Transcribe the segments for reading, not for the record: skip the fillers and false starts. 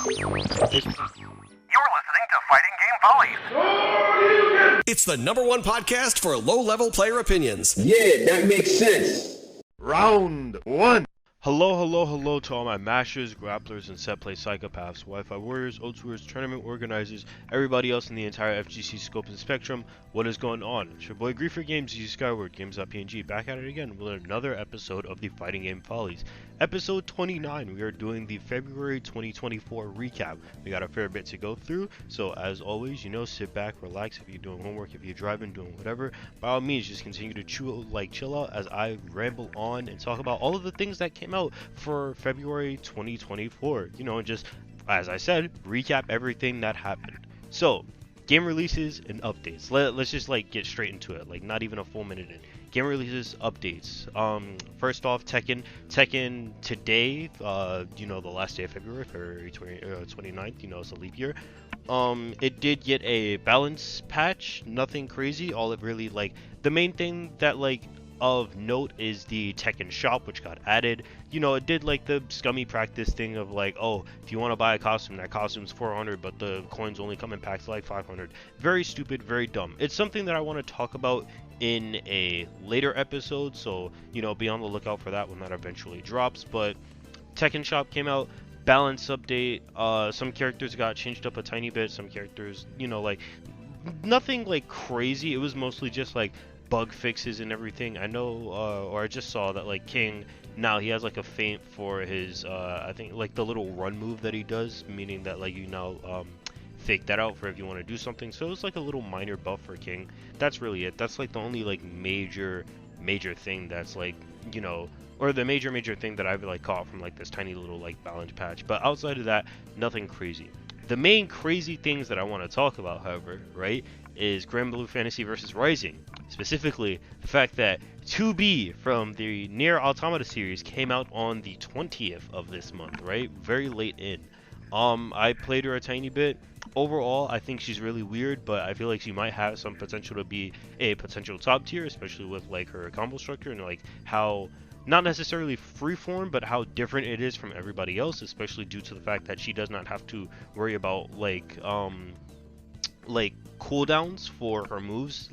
listening to Fighting Game Follies. It's the #1 podcast for low-level player opinions. Yeah, that makes sense. Round 1. Hello to all my mashers, grapplers, and set play psychopaths, Wi-Fi warriors, O2ers, tournament organizers, everybody else in the entire FGC scope and spectrum. What is going on? It's your boy Griefer Games, you Skyward Games.png, back at it again with another episode of the Fighting Game Follies. Episode 29, we are doing the February 2024 recap. We got a fair bit to go through, so as always, sit back, relax. If you're doing homework, if you're driving, doing whatever, by all means, just continue to chill out as I ramble on and talk about all of the things that came out for February 2024. And just, as I said, recap everything that happened. So, game releases and updates. Let's just get straight into it, not even a full minute in. Game releases, updates. First off, Tekken today, the last day of February 29th, it's a leap year. It did get a balance patch, nothing crazy. All it really, the main thing that, of note is the Tekken shop, which got added. It did the scummy practice thing of if you want to buy a costume, that costume's 400 but the coins only come in packs 500. Very stupid, very dumb. It's something that I want to talk about in a later episode, so be on the lookout for that when that eventually drops. But Tekken shop came out, balance update. Some characters got changed up a tiny bit, some characters nothing crazy. It was mostly just bug fixes and everything. I know, or I just saw that King, now he has a feint for his I think the little run move that he does, meaning that you now fake that out for if you want to do something. So it's a little minor buff for King. That's really it. That's the only major thing that's or the major thing that I've caught from this tiny little balance patch. But outside of that, nothing crazy. The main crazy things that I want to talk about, however, right, is Granblue Fantasy vs Rising. Specifically, the fact that 2B from the Nier Automata series came out on the 20th of this month, right? Very late in. I played her a tiny bit. Overall, I think she's really weird, but I feel she might have some potential to be a potential top tier, especially with her combo structure and how, not necessarily freeform, but how different it is from everybody else, especially due to the fact that she does not have to worry about cooldowns for her moves.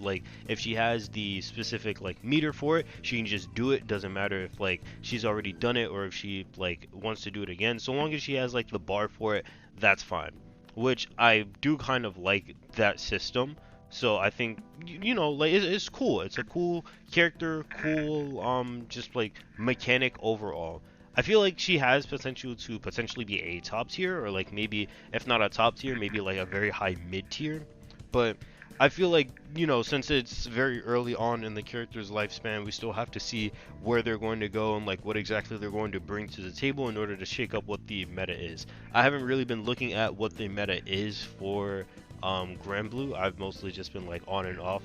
If she has the specific meter for it, she can just do it. Doesn't matter if she's already done it or if she wants to do it again. So long as she has the bar for it, that's fine. Which I do kind of like that system. So I think it's cool. It's a cool character, cool just mechanic overall. I feel she has potential to potentially be a top tier, or maybe if not a top tier, maybe a very high mid tier. But I feel since it's very early on in the character's lifespan, we still have to see where they're going to go and what exactly they're going to bring to the table in order to shake up what the meta is. I haven't really been looking at what the meta is for Granblue. I've mostly just been on and off,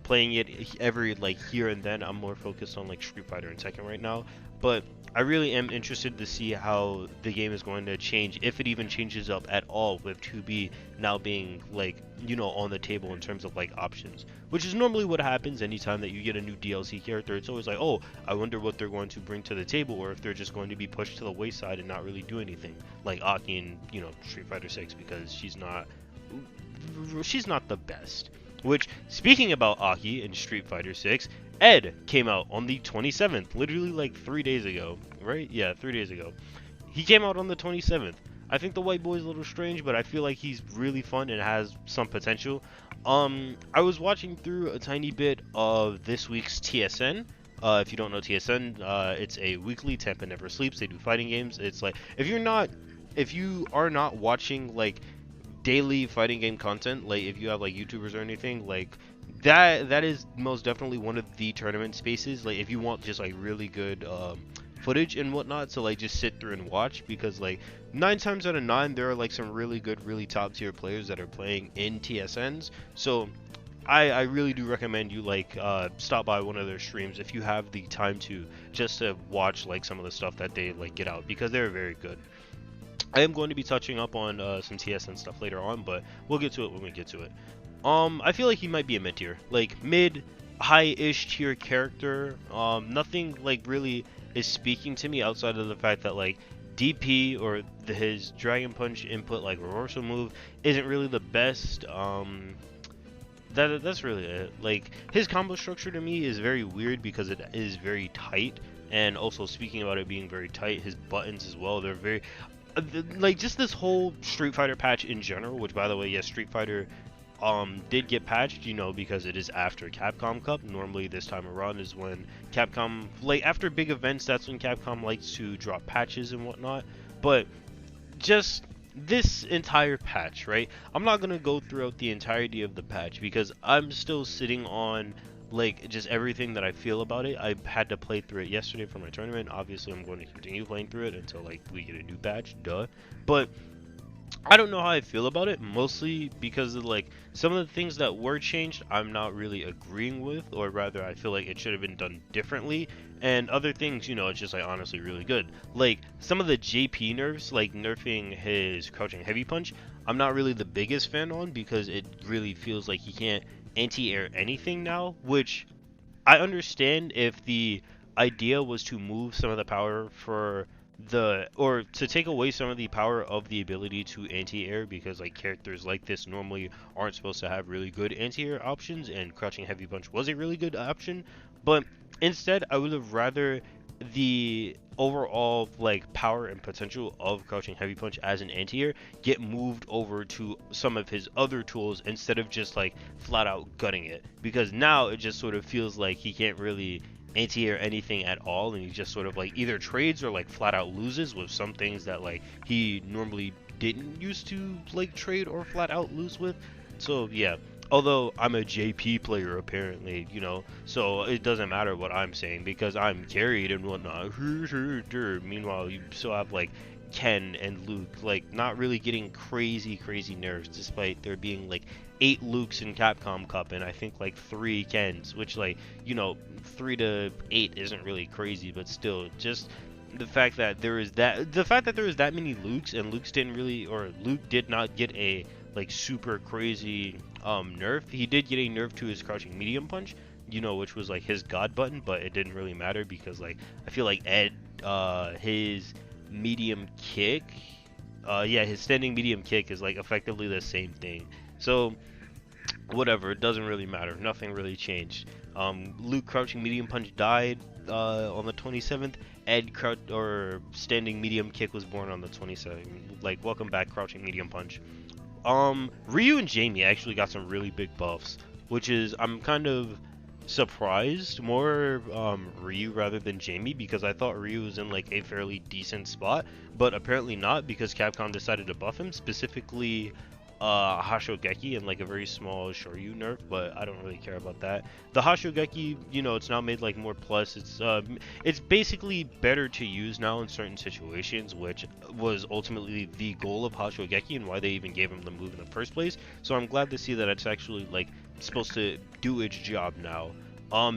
playing it every here and then. I'm more focused on Street Fighter and Tekken right now, but I really am interested to see how the game is going to change, if it even changes up at all, with 2B now being on the table in terms of options, which is normally what happens anytime that you get a new DLC character. It's always oh, I wonder what they're going to bring to the table, or if they're just going to be pushed to the wayside and not really do anything, like Aki in Street Fighter 6, because she's not the best. Which, speaking about Aki in Street Fighter 6, Ed came out on the 27th, literally 3 days ago, right? Yeah, 3 days ago. He came out on the 27th. I think the white boy's a little strange, but I feel he's really fun and has some potential. I was watching through a tiny bit of this week's TSN. If you don't know TSN, it's a weekly Tampa Never Sleeps. They do fighting games. It's if you are not watching daily fighting game content, if you have YouTubers or anything, that is most definitely one of the tournament spaces, if you want just really good footage and whatnot to just sit through and watch, because 9 times out of 9 there are some really good, really top tier players that are playing in TSNs. So I really do recommend you stop by one of their streams if you have the time to, just to watch some of the stuff that they get out, because they're very good. I am going to be touching up on some TSN stuff later on, but we'll get to it when we get to it. I feel he might be a mid tier, mid high-ish tier character. Nothing really is speaking to me outside of the fact that DP or his Dragon Punch input like reversal move isn't really the best. That's really it. Like, his combo structure to me is very weird because it is very tight, and also speaking about it being very tight, his buttons as well, they're very like, just this whole Street Fighter patch in general, which by the way, yes, Street Fighter did get patched, you know, because it is after Capcom Cup. Normally this time around is when Capcom, like, after big events, that's when Capcom likes to drop patches and whatnot. But just this entire patch, right? I'm not gonna go throughout the entirety of the patch because I'm still sitting on like just everything that I feel about it. I had to play through it yesterday for my tournament. Obviously I'm going to continue playing through it until like we get a new patch, duh. But I don't know how I feel about it, mostly because of like some of the things that were changed I'm not really agreeing with, or rather I feel like it should have been done differently, and other things, you know, it's just like honestly really good. Like some of the JP nerfs, like nerfing his crouching heavy punch, I'm not really the biggest fan on because it really feels like he can't anti-air anything now, which I understand if the idea was to move some of the power for or to take away some of the power of the ability to anti-air, because like characters like this normally aren't supposed to have really good anti-air options, and crouching heavy punch was a really good option. But instead I would have rather the overall like power and potential of crouching heavy punch as an anti-air get moved over to some of his other tools instead of just like flat out gutting it, because now it just sort of feels like he can't really anti-air anything at all, and he just sort of like either trades or like flat out loses with some things that like he normally didn't used to like trade or flat out lose with. So yeah, although I'm a JP player apparently, you know, so it doesn't matter what I'm saying because I'm carried and whatnot. Meanwhile you still have like Ken and Luke like not really getting crazy nerfs, despite there being like 8 Lukes in Capcom Cup and I think like 3 Kens, which, like, you know, 3 to 8 isn't really crazy, but still, just the fact that there is that many Lukes, and Luke did not get a like super crazy nerf. He did get a nerf to his crouching medium punch, you know, which was like his god button, but it didn't really matter because like I feel like Ed his medium kick, his standing medium kick is like effectively the same thing. So whatever, it doesn't really matter. Nothing really changed. Luke crouching medium punch died on the 27th. Ed standing medium kick was born on the 27th. Like, welcome back, crouching medium punch. Ryu and Jamie actually got some really big buffs, which is, I'm kind of surprised more Ryu rather than Jamie, because I thought Ryu was in like a fairly decent spot, but apparently not, because Capcom decided to buff him, specifically Hashogeki, and like a very small Shoryu nerf, but I don't really care about that. The Hashogeki, you know, it's now made like more plus. It's basically better to use now in certain situations, which was ultimately the goal of Hashogeki and why they even gave him the move in the first place. So I'm glad to see that it's actually like supposed to do its job now.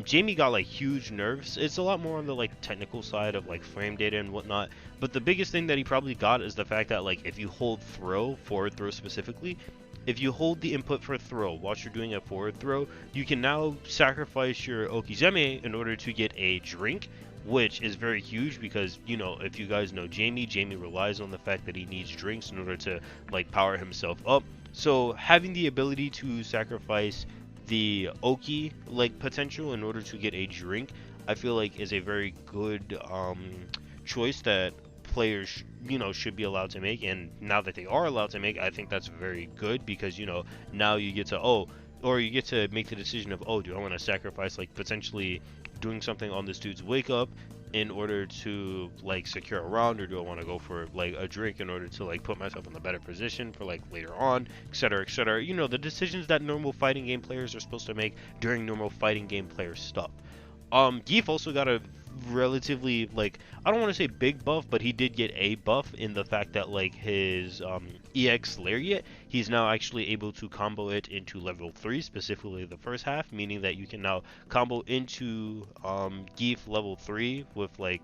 Jamie got like huge nerfs. It's a lot more on the like technical side of like frame data and whatnot, but the biggest thing that he probably got is the fact that like if you hold forward throw specifically, if you hold the input for throw whilst you're doing a forward throw, you can now sacrifice your Okizeme in order to get a drink, which is very huge because, you know, if you guys know Jamie relies on the fact that he needs drinks in order to like power himself up. So having the ability to sacrifice the Oki like potential in order to get a drink, I feel like is a very good choice that players, you know, should be allowed to make. And now that they are allowed to make, I think that's very good, because, you know, now you get to you get to make the decision of, do I want to sacrifice like potentially doing something on this dude's wake up in order to like secure a round, or do I want to go for like a drink in order to like put myself in a better position for like later on, etc., etc. You know, the decisions that normal fighting game players are supposed to make during normal fighting game player stuff. Geef also got a relatively, like, I don't want to say big buff, but he did get a buff in the fact that like his EX Lariat, he's now actually able to combo it into level 3, specifically the first half, meaning that you can now combo into Geef level 3 with like,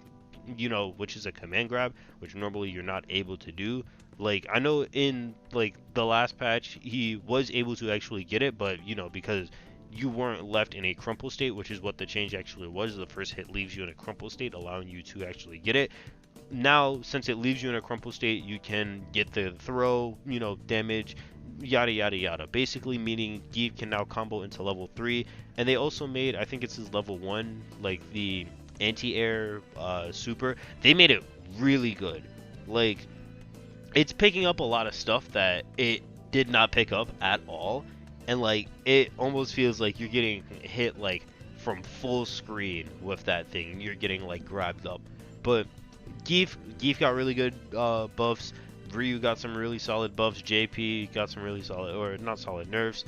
you know, which is a command grab, which normally you're not able to do. Like, I know in like the last patch he was able to actually get it, but you know, because you weren't left in a crumple state, which is what the change actually was. The first hit leaves you in a crumple state, allowing you to actually get it. now since it leaves you in a crumple state, you can get the throw, damage, yada yada yada. Basically meaning Gief can now combo into level 3, and they also made, I think it's his level 1, like the anti-air super. They made it really good. Like, it's picking up a lot of stuff that it did not pick up at all, and like it almost feels like you're getting hit like from full screen with that thing. You're getting like grabbed up. But Gief got really good buffs. Ryu got some really solid buffs. JP got some really solid, or not solid, nerfs.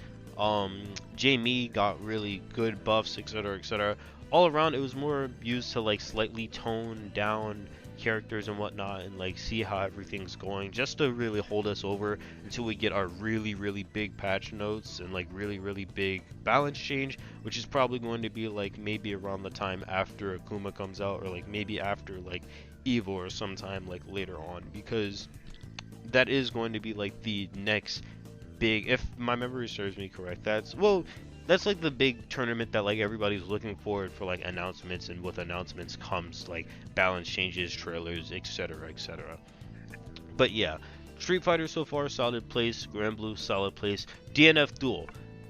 Jamie got really good buffs, etc., etc. All around, it was more used to like slightly tone down characters and whatnot, and like see how everything's going, just to really hold us over until we get our really big patch notes and like really big balance change, which is probably going to be like maybe around the time after Akuma comes out, or like maybe after like Evo or sometime like later on, because that is going to be like the next big, if my memory serves me correct, that's like the big tournament that like everybody's looking forward for, like announcements, and with announcements comes like balance changes, trailers, etc., etc. But yeah, Street Fighter so far, solid place. Granblue, solid place. DNF Duel,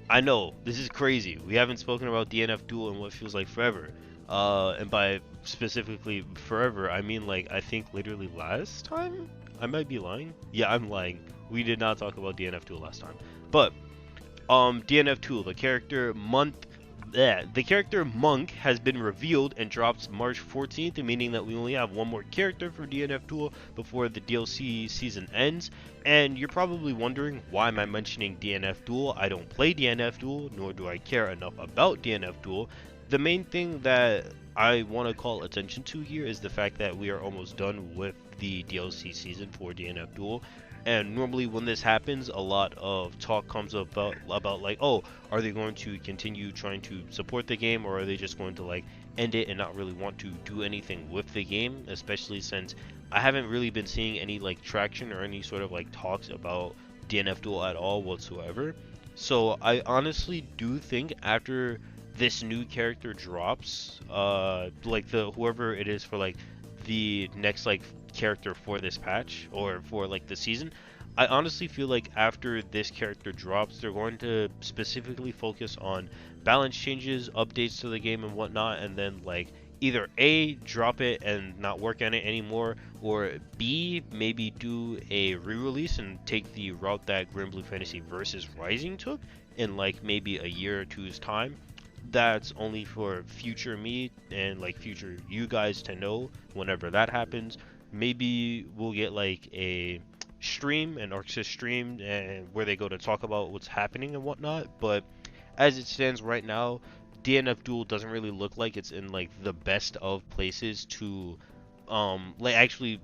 I know this is crazy, we haven't spoken about DNF Duel in what feels like forever, and by specifically forever I mean like I think literally last time. I might be lying. Yeah, I'm lying. We did not talk about DNF Duel last time. But DNF Duel, the character Monk has been revealed and drops March 14th, meaning that we only have one more character for DNF Duel before the DLC season ends. And you're probably wondering, why am I mentioning DNF Duel? I don't play DNF Duel, nor do I care enough about DNF Duel. The main thing that I want to call attention to here is the fact that we are almost done with the DLC season for DNF Duel. And normally when this happens, a lot of talk comes about like, oh, are they going to continue trying to support the game, or are they just going to like end it and not really want to do anything with the game, especially since I haven't really been seeing any like traction or any sort of like talks about DNF Duel at all whatsoever. So I honestly do think after this new character drops, like whoever it is for like the next like character for this patch or for like the season, I honestly feel like after this character drops, they're going to specifically focus on balance changes, updates to the game and whatnot, and then like either A, drop it and not work on it anymore, or B, maybe do a re-release and take the route that Granblue Fantasy Versus Rising took in like maybe a year or two's time. That's only for future me and like future you guys to know whenever that happens. Maybe we'll get like a stream, an Arxis stream, and where they go to talk about what's happening and whatnot. But as it stands right now, DNF Duel doesn't really look like it's in like the best of places to like actually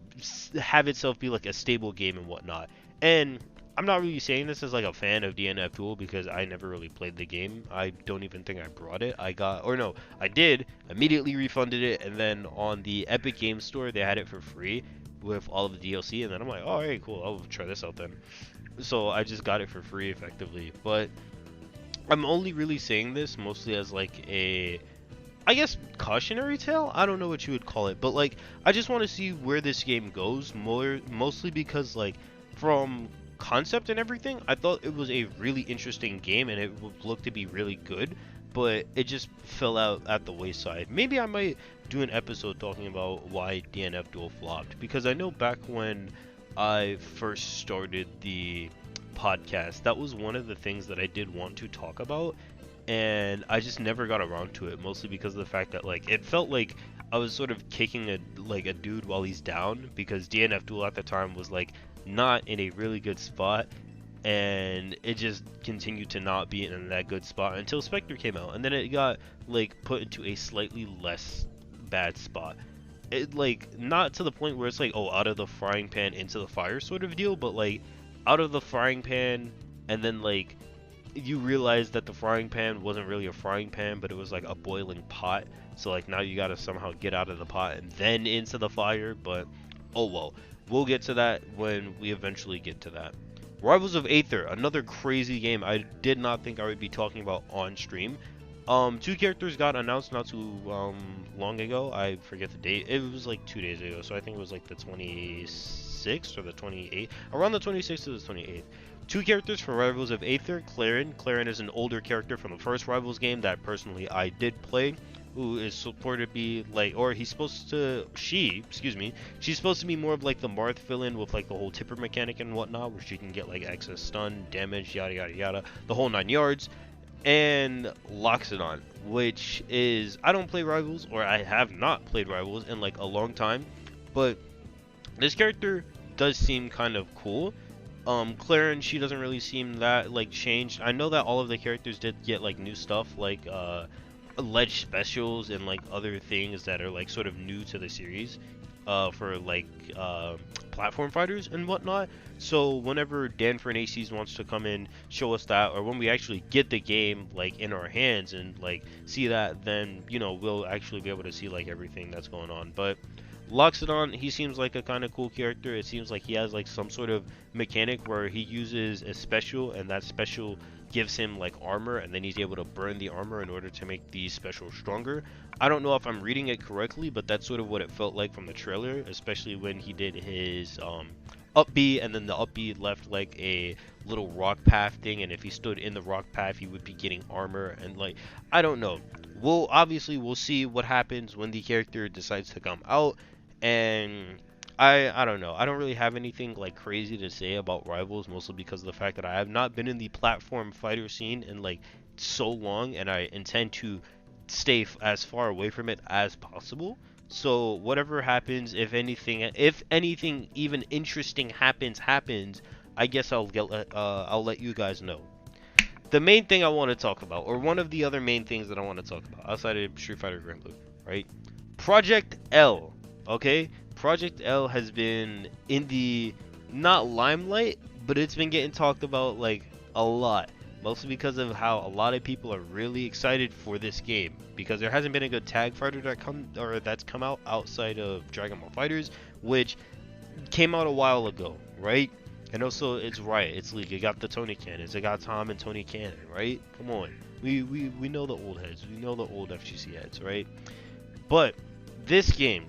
have itself be like a stable game and whatnot. And I'm not really saying this as like a fan of DNF Duel, because I never really played the game. I don't even think I brought it. I did, immediately refunded it, and then on the Epic Games Store they had it for free with all of the DLC, and then I'm like, oh, alright, cool, I'll try this out then. So I just got it for free effectively. But I'm only really saying this mostly as like a, I guess, cautionary tale? I don't know what you would call it, but like I just want to see where this game goes, mostly because like from concept and everything, I thought it was a really interesting game and it looked to be really good, but it just fell out at the wayside. Maybe I might do an episode talking about why DNF Duel flopped, because I know back when I first started the podcast, that was one of the things that I did want to talk about, and I just never got around to it, mostly because of the fact that like it felt like I was sort of kicking a dude while he's down, because DNF Duel at the time was like not in a really good spot, and it just continued to not be in that good spot until Spectre came out, and then it got like put into a slightly less bad spot. It like not to the point where it's like, oh, out of the frying pan into the fire sort of deal, but like out of the frying pan, and then like you realize that the frying pan wasn't really a frying pan, but it was like a boiling pot, so like now you gotta somehow get out of the pot and then into the fire. But oh well, we'll get to that when we eventually get to that. Rivals of Aether, another crazy game I did not think I would be talking about on stream. Two characters got announced not too long ago. I forget the date. It was like 2 days ago, so I think it was like the 26th or the 28th, around the 26th to the 28th. Two characters for Rivals of Aether. Claren. Claren is an older character from the first Rivals game that personally I did play, who is supposed to be like, or he's supposed to, she's supposed to be more of like the Marth villain with like the whole tipper mechanic and whatnot, where she can get like excess stun, damage, yada yada yada, the whole 9 yards. And Loxodon, which is, I don't play Rivals, or I have not played Rivals in like a long time, but this character does seem kind of cool. Claren, she doesn't really seem that like changed. I know that all of the characters did get like new stuff, like ledge specials and like other things that are like sort of new to the series, for like platform fighters and whatnot. So whenever Dan for Aces wants to come in, show us that, or when we actually get the game like in our hands and like see that, then you know we'll actually be able to see like everything that's going on. But Loxodon, he seems like a kind of cool character. It seems like he has like some sort of mechanic where he uses a special, and that special gives him like armor, and then he's able to burn the armor in order to make the special stronger. I don't know if I'm reading it correctly, but that's sort of what it felt like from the trailer, especially when he did his up B, and then the up B left like a little rock path thing, and if he stood in the rock path he would be getting armor, and like I don't know. We'll see what happens when the character decides to come out. And I don't know. I don't really have anything like crazy to say about Rivals, mostly because of the fact that I have not been in the platform fighter scene in like so long, and I intend to stay as far away from it as possible. So whatever happens, if anything even interesting happens, I guess I'll let you guys know. The main thing I want to talk about, or one of the other main things that I want to talk about outside of Street Fighter Grand Blue, right? Project L. Okay, Project L has been in the, not limelight, but it's been getting talked about like a lot, mostly because of how a lot of people are really excited for this game, because there hasn't been a good tag fighter that's come out outside of Dragon Ball FighterZ, which came out a while ago, right? And also it's Riot, it's League. It got the Tony Cannons, it got Tom and Tony Cannon, right? Come on, we know the old heads, we know the old FGC heads, right? But this game,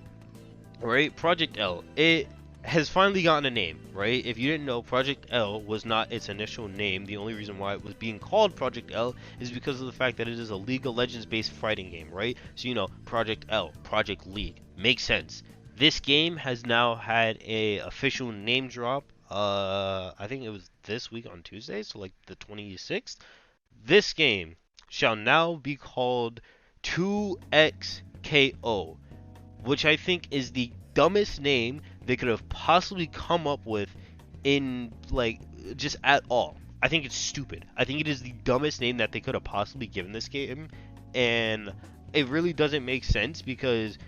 right, Project L, it has finally gotten a name, right? If you didn't know, Project L was not its initial name. The only reason why it was being called Project L is because of the fact that it is a League of Legends based fighting game, right? So you know, Project L, Project League, makes sense. This game has now had a official name drop. I think it was this week on Tuesday, so like the 26th. This game shall now be called 2XKO, which I think is the dumbest name they could have possibly come up with in like just at all. I think it's stupid. I think it is the dumbest name that they could have possibly given this game, and it really doesn't make sense because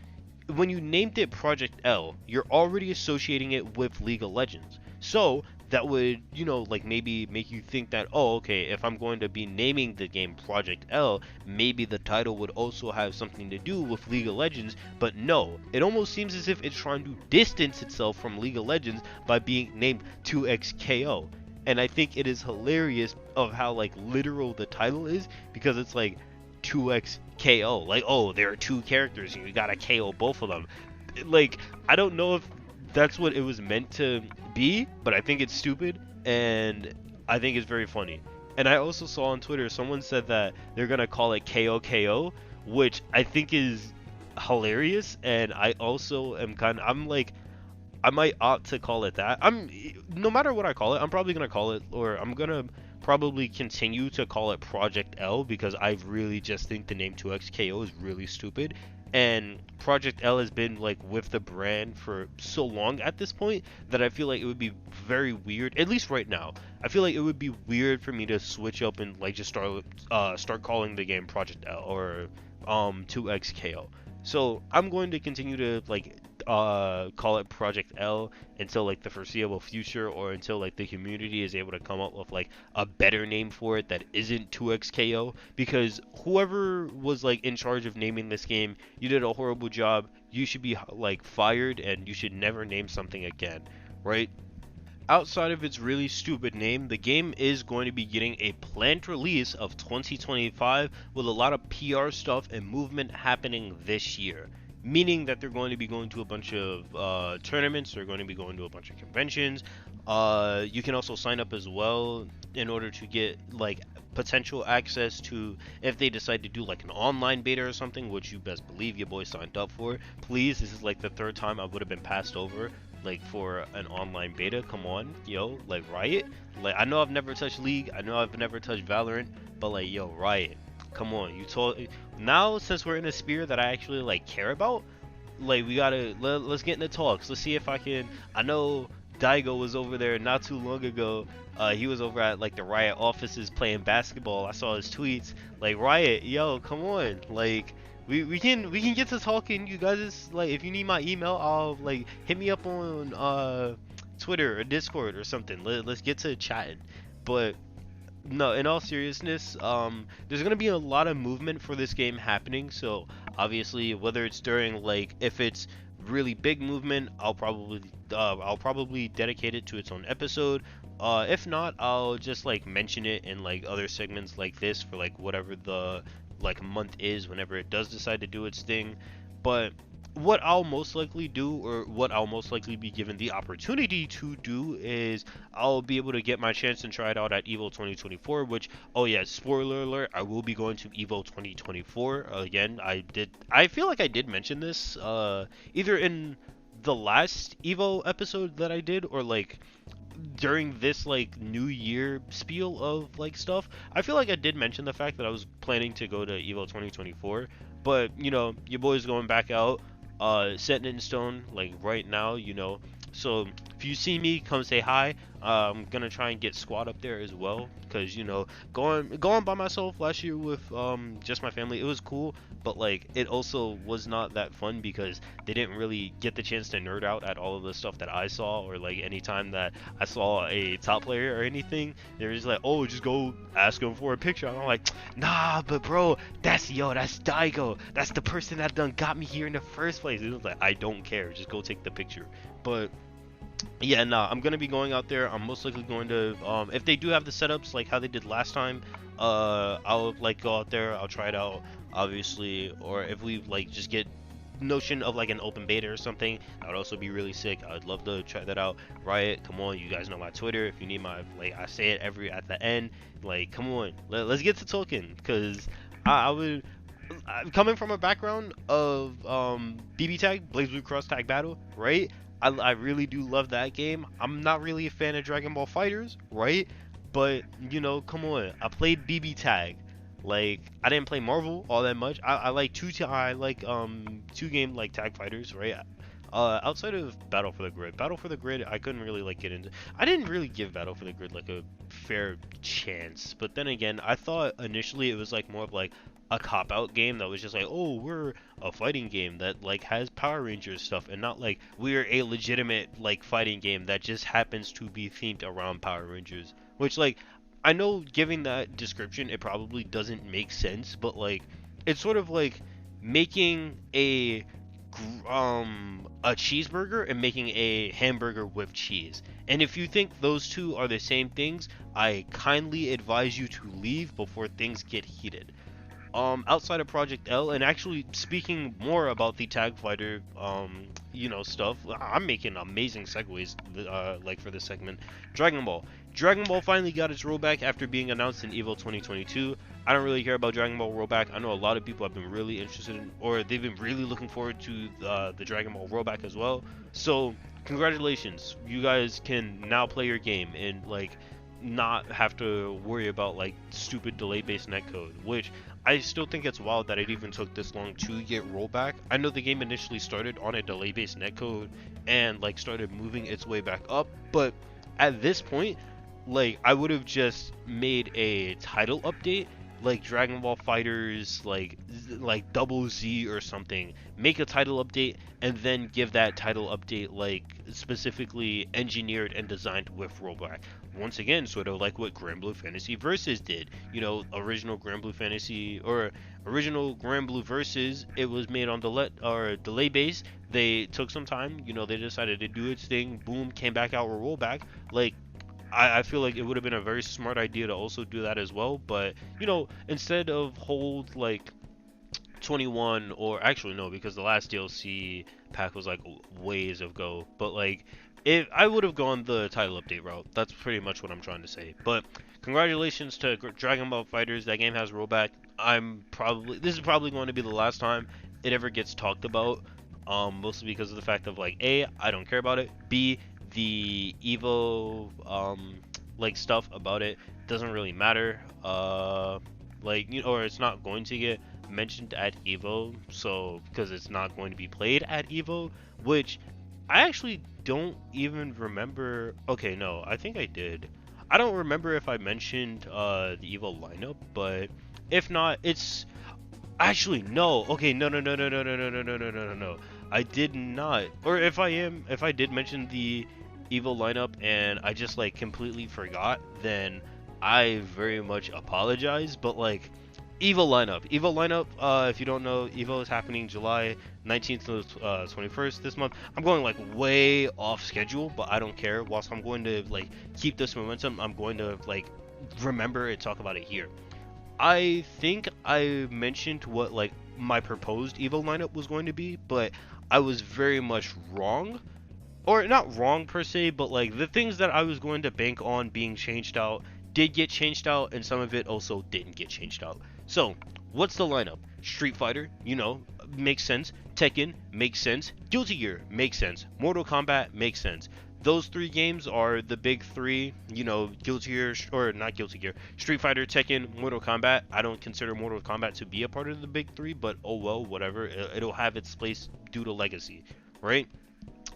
when you named it Project L, you're already associating it with League of Legends. So that would, you know, like maybe make you think that, oh, okay, if I'm going to be naming the game Project L, maybe the title would also have something to do with League of Legends. But no, it almost seems as if it's trying to distance itself from League of Legends by being named 2XKO. And I think it is hilarious of how like literal the title is, because it's like 2XKO, like, oh, there are two characters and you gotta KO both of them. Like, I don't know if that's what it was meant to be, but I think it's stupid, and I think it's very funny. And I also saw on Twitter someone said that they're gonna call it KOKO, which I think is hilarious, and I also am I'm like, I might opt to call it that. No matter what I call it, I'm probably gonna call it, or I'm gonna probably continue to call it Project L, because I really just think the name 2XKO is really stupid. And Project L has been like with the brand for so long at this point that I feel like it would be very weird, at least right now. I feel like it would be weird for me to switch up and like just start calling the game Project L or 2XKO. So I'm going to continue to like call it Project L until like the foreseeable future, or until like the community is able to come up with like a better name for it that isn't 2XKO, because whoever was like in charge of naming this game, you did a horrible job. You should be like fired, and you should never name something again, right? outside of its really stupid name, the game is going to be getting a planned release of 2025 with a lot of PR stuff and movement happening this year. Meaning that they're going to be going to a bunch of tournaments, they're going to be going to a bunch of conventions. You can also sign up as well in order to get like potential access to, if they decide to do like an online beta or something, which you best believe your boy signed up for. Please, this is like the third time I would have been passed over like for an online beta. Come on, yo, like Riot. Like, I know I've never touched League, I know I've never touched Valorant, but like, yo, Riot, come on. You told now, since we're in a sphere that I actually like care about, like we gotta let's get into talks. Let's see if I can. I know Daigo was over there not too long ago. He was over at like the Riot offices playing basketball. I saw his tweets. Like, Riot, yo, come on. Like, we can get to talking. You guys, just, like, if you need my email, I'll like hit me up on Twitter or Discord or something. Let's get to chatting. But no, in all seriousness, there's gonna be a lot of movement for this game happening. So obviously, whether it's during like, if it's really big movement, I'll probably dedicate it to its own episode. If not, I'll just like mention it in like other segments like this for like whatever the like month is, whenever it does decide to do its thing. But what I'll most likely do, or what I'll most likely be given the opportunity to do, is I'll be able to get my chance and try it out at EVO 2024, which, oh yeah, spoiler alert, I will be going to EVO 2024. Again, I feel like I did mention this, either in the last EVO episode that I did, or like during this like new year spiel of like stuff. I feel like I did mention the fact that I was planning to go to EVO 2024, but you know, your boy's going back out, setting it in stone like right now, you know. So if you see me, come say hi. I'm gonna try and get squad up there as well, because you know, going by myself last year with just my family, it was cool, but like it also was not that fun because they didn't really get the chance to nerd out at all of the stuff that I saw, or like anytime that I saw a top player or anything, they were just like, oh, just go ask him for a picture. I'm like, nah, but bro, that's Daigo, that's the person that done got me here in the first place. It was like, I don't care, just go take the picture. But yeah, nah, I'm gonna be going out there. I'm most likely going to, if they do have the setups like how they did last time, I'll like go out there, I'll try it out, obviously. Or if we like just get notion of like an open beta or something, that would also be really sick. I'd love to try that out. Riot, come on, you guys know my Twitter. If you need my, like, I say it at the end, like, come on, let's get to talking, because I'm coming from a background of BB Tag, Blaze Blue Cross Tag Battle, right? I really do love that game. I'm not really a fan of Dragon Ball FighterZ, right? But, you know, come on. I played BB Tag. Like, I didn't play Marvel all that much. I like two game like tag fighters, right? Outside of Battle for the Grid, I couldn't really like get into. I didn't really give Battle for the Grid like a fair chance. But then again, I thought initially it was like more of like a cop-out game that was just like, oh, we're a fighting game that like has Power Rangers stuff, and not like we're a legitimate like fighting game that just happens to be themed around Power Rangers. Which, like, I know giving that description, it probably doesn't make sense, but like it's sort of like making a cheeseburger and making a hamburger with cheese. And if you think those two are the same things, I kindly advise you to leave before things get heated. Outside of Project L, and actually speaking more about the Tag Fighter, you know, stuff, I'm making amazing segues, like for this segment. Dragon Ball finally got its rollback after being announced in EVO 2022. I don't really care about Dragon Ball rollback. I know a lot of people have been really interested in, or they've been really looking forward to the Dragon Ball rollback as well. So congratulations, you guys can now play your game and like not have to worry about like stupid delay-based netcode, which I still think it's wild that it even took this long to get rollback. I know the game initially started on a delay-based netcode and like started moving its way back up, but at this point, like, I would have just made a title update, like Dragon Ball FighterZ, like Double Z or something. Make a title update and then give that title update like specifically engineered and designed with rollback. Once again, sort of like what Granblue Fantasy Versus did. You know, original Granblue Fantasy or original Granblue Versus, it was made on delay base. They took some time, you know, they decided to do its thing, boom, came back out with rollback. Like, I feel like it would have been a very smart idea to also do that as well, but, you know, instead of hold like 21, or actually no, because the last DLC pack was like ways ago, but like if I would have gone the title update route, that's pretty much what I'm trying to say. But congratulations to Dragon Ball FighterZ. That game has rollback. This is probably going to be the last time it ever gets talked about, mostly because of the fact of like, A, I don't care about it, B, the Evo like stuff about it doesn't really matter, like, you know, or it's not going to get mentioned at Evo, so because it's not going to be played at Evo, which I actually don't even remember. Okay, no, I think I did. I don't remember if I mentioned the Evo lineup, but if not, it's actually no. Okay, no. I did not. Or if I did mention the Evo lineup and I just like completely forgot, then I very much apologize. But like, Evo lineup, if you don't know, Evo is happening July 19th to 21st this month. I'm going like way off schedule, but I don't care. Whilst I'm going to like keep this momentum, I'm going to like remember and talk about it here. I think I mentioned what like my proposed Evo lineup was going to be, but I was very much wrong. Or not wrong per se, but like the things that I was going to bank on being changed out did get changed out, and some of it also didn't get changed out. So, what's the lineup? Street Fighter, you know, makes sense. Tekken makes sense. Guilty Gear makes sense. Mortal Kombat makes sense. Those three games are the big three, you know, Guilty Gear, or not Guilty Gear, Street Fighter, Tekken, Mortal Kombat. I don't consider Mortal Kombat to be a part of the big three, but oh well, whatever. It'll have its place due to legacy, right?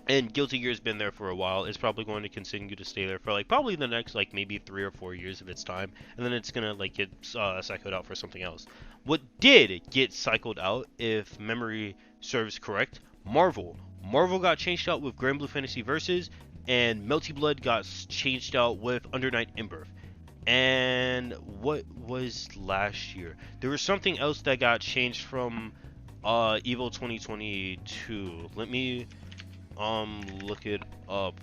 And Guilty Gear's been there for a while. It's probably going to continue to stay there for like probably the next like maybe 3 or 4 years of its time, and then it's gonna like get cycled out for something else. What did get cycled out, if memory serves correct, Marvel. Marvel got changed out with Granblue Fantasy Versus, and Melty Blood got changed out with Under Night In-Birth. And what was last year? There was something else that got changed from Evo 2022. Let me look it up.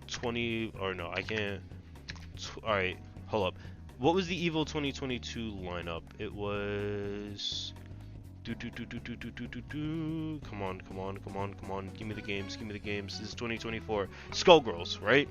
20, or no, I can't. Alright, hold up. What was the Evo 2022 lineup? It was come on, give me the games. This is 2024. Skullgirls, right?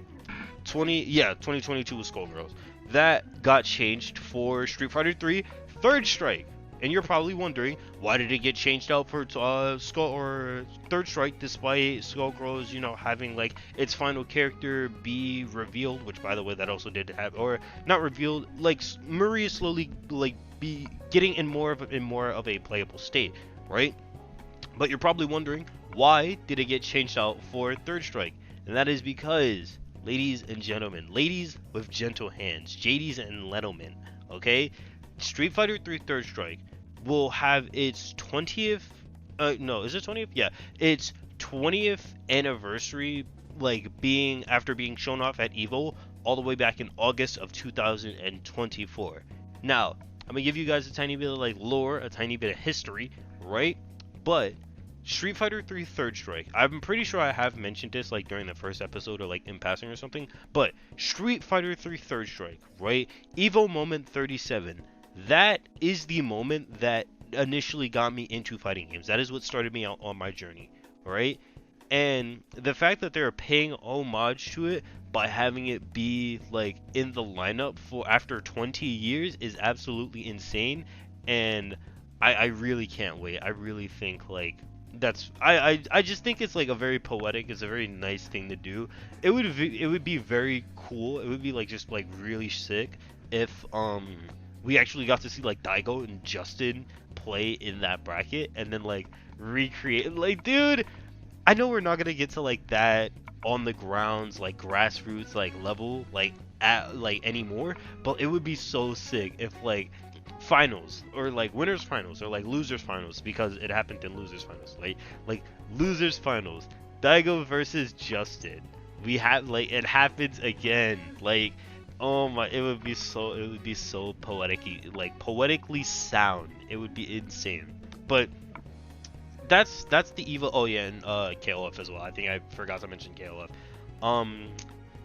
2022 was Skullgirls. That got changed for Street Fighter 3 Third Strike. And you're probably wondering, why did it get changed out for Third Strike, despite Skullgirls, you know, having like its final character be revealed, which by the way that also did happen, or not revealed, like Marie is slowly like be getting in more of a playable state, right? But you're probably wondering, why did it get changed out for Third Strike? And that is because, ladies and gentlemen, ladies with gentle hands, JDs and Lettlemen, okay? Street Fighter 3 Third Strike will have its 20th, no, is it 20th? Yeah, its 20th anniversary, like after being shown off at EVO all the way back in August of 2024. Now, I'm gonna give you guys a tiny bit of like lore, a tiny bit of history, right? But Street Fighter 3 Third Strike, I'm pretty sure I have mentioned this like during the first episode or like in passing or something, but Street Fighter 3 Third Strike, right? EVO moment 37. That is the moment that initially got me into fighting games. That is what started me out on my journey, right? And the fact that they're paying homage to it by having it be like in the lineup for after 20 years is absolutely insane, and I really can't wait. I really think like that's I just think it's like a very poetic, it's a very nice thing to do. It would be very cool. It would be like just like really sick if we actually got to see like Daigo and Justin play in that bracket and then like recreate, like, dude, I know we're not gonna get to like that on the grounds like grassroots like level like at like anymore, but it would be so sick if like finals or like winners finals or like losers finals, because it happened in losers finals, like losers finals, Daigo versus Justin. We had like it happens again. Like, oh my, it would be so poetically sound. It would be insane. But that's the EVO. Oh yeah, and KOF as well. I think I forgot to mention KOF.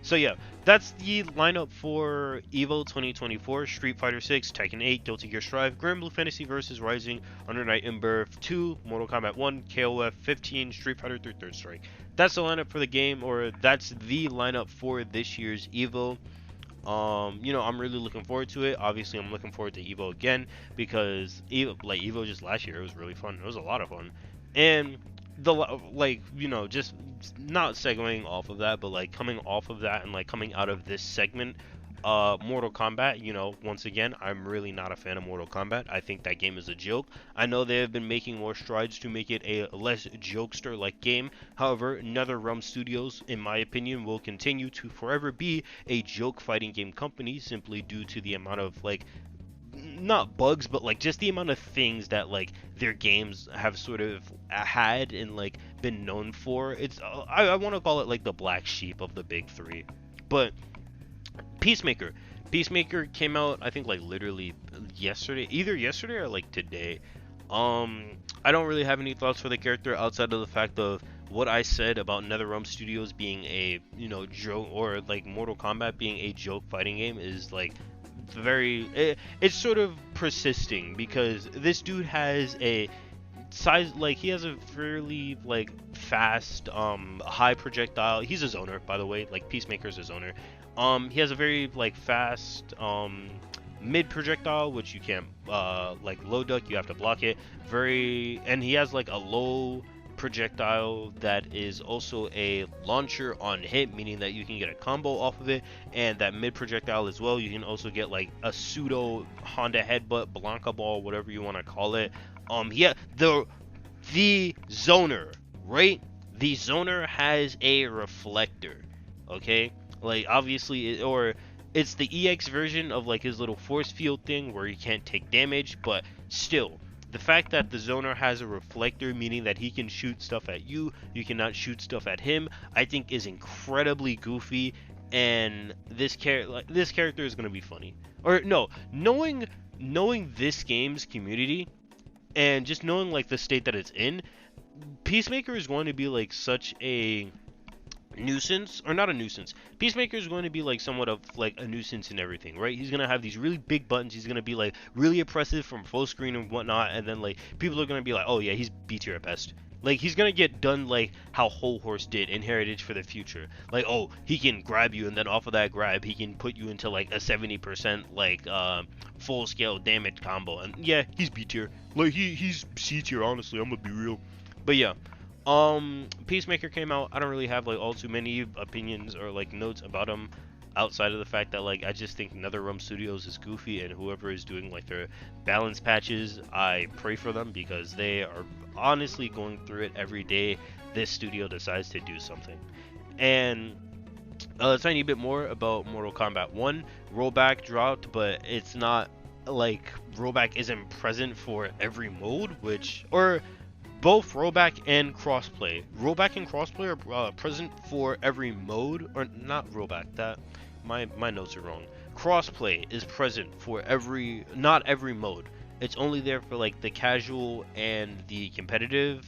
So yeah, that's the lineup for EVO 2024: Street Fighter 6, Tekken 8, Guilty Gear Strive, Grim Blue Fantasy vs Rising, Under Night In-Birth 2, Mortal Kombat 1, KOF 15, Street Fighter 3 Third Strike. That's the lineup for the game, or that's the lineup for this year's EVO. You know, I'm really looking forward to it. Obviously, I'm looking forward to EVO again because EVO just last year, it was really fun. It was a lot of fun, and you know, just not segueing off of that, but like coming off of that and like coming out of this segment, Mortal Kombat, you know, once again, I'm really not a fan of Mortal Kombat. I think that game is a joke. I know they have been making more strides to make it a less jokester-like game. However, NetherRealm Studios, in my opinion, will continue to forever be a joke fighting game company simply due to the amount of like, not bugs, but like just the amount of things that like their games have sort of had and like been known for. It's I want to call it like the black sheep of the big three. But Peacemaker came out, I think, like literally yesterday, either yesterday or like today. I don't really have any thoughts for the character outside of the fact of what I said about NetherRealm Studios being a, you know, joke, or like Mortal Kombat being a joke fighting game is like it's sort of persisting, because this dude has a size, like he has a fairly like fast high projectile. He's a zoner, by the way, like Peacemaker's a zoner. He has a very like fast mid projectile, which you can't like low duck, you have to block it. And he has like a low projectile that is also a launcher on hit, meaning that you can get a combo off of it, and that mid projectile as well, you can also get like a pseudo Honda headbutt, Blanca ball, whatever you want to call it. Yeah, the zoner, right? The zoner has a reflector, okay? Like obviously it's the EX version of like his little force field thing where he can't take damage, but still, the fact that the zoner has a reflector, meaning that he can shoot stuff at you, you cannot shoot stuff at him, I think is incredibly goofy, and this character is going to be funny. Or no, knowing this game's community and just knowing like the state that it's in, Peacemaker is going to be like such a nuisance, or not a nuisance. Peacemaker is going to be like somewhat of like a nuisance in everything, right? He's gonna have these really big buttons. He's gonna be like really oppressive from full screen and whatnot, and then like people are gonna be like, oh yeah, he's B tier at best. Like he's gonna get done like how Whole Horse did in Heritage for the Future. Like, oh, he can grab you, and then off of that grab, he can put you into like a 70% like full scale damage combo. And yeah, he's B tier. Like he's C tier, honestly. I'm gonna be real. But yeah. Peacemaker came out. I don't really have like all too many opinions or like notes about him outside of the fact that like I just think NetherRealm Studios is goofy, and whoever is doing like their balance patches, I pray for them, because they are honestly going through it every day this studio decides to do something. And a tiny bit more about Mortal Kombat 1. Rollback dropped, but it's not like rollback isn't present for every mode, both rollback and crossplay. Rollback and crossplay are present for every mode, or not rollback. That my notes are wrong. Crossplay is present for not every mode. It's only there for like the casual and the competitive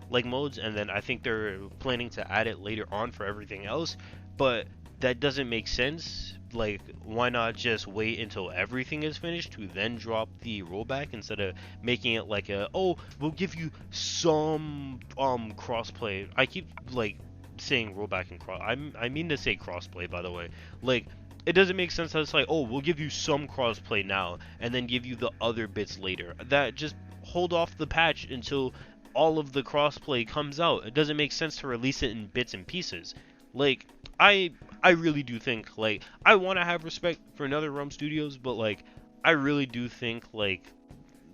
like modes, and then I think they're planning to add it later on for everything else. But that doesn't make sense. Like, why not just wait until everything is finished to then drop the rollback, instead of making it like we'll give you some crossplay. I keep like saying rollback and I mean to say crossplay, by the way. Like, it doesn't make sense that it's like, oh, we'll give you some crossplay now and then give you the other bits later. That just hold off the patch until all of the crossplay comes out. It doesn't make sense to release it in bits and pieces. Like, I really do think, like, I want to have respect for NetherRealm Studios, but like, I really do think like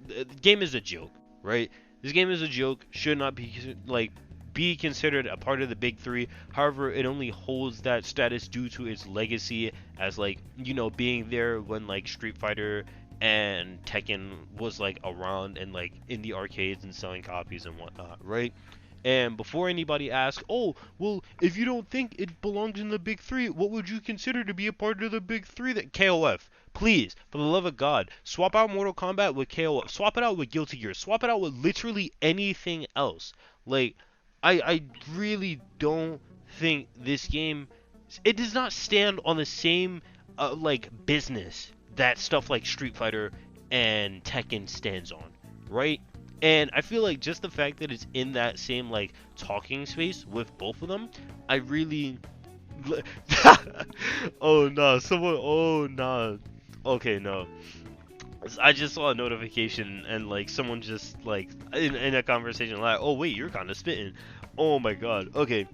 the game is a joke, right? This game is a joke, should not be considered a part of the big three. However, it only holds that status due to its legacy as like, you know, being there when like Street Fighter and Tekken was like around and like in the arcades and selling copies and whatnot, right? And before anybody asks, oh, well, if you don't think it belongs in the big three, what would you consider to be a part of the big three? That KOF, please, for the love of God, swap out Mortal Kombat with KOF, swap it out with Guilty Gear, swap it out with literally anything else. Like, I really don't think this game, it does not stand on the same like business that stuff like Street Fighter and Tekken stands on, right? And I feel like just the fact that it's in that same like talking space with both of them, I really oh no, someone, oh no, okay, no, I just saw a notification and like someone just like in a conversation like, oh wait, you're kind of spitting. Oh my god. Okay.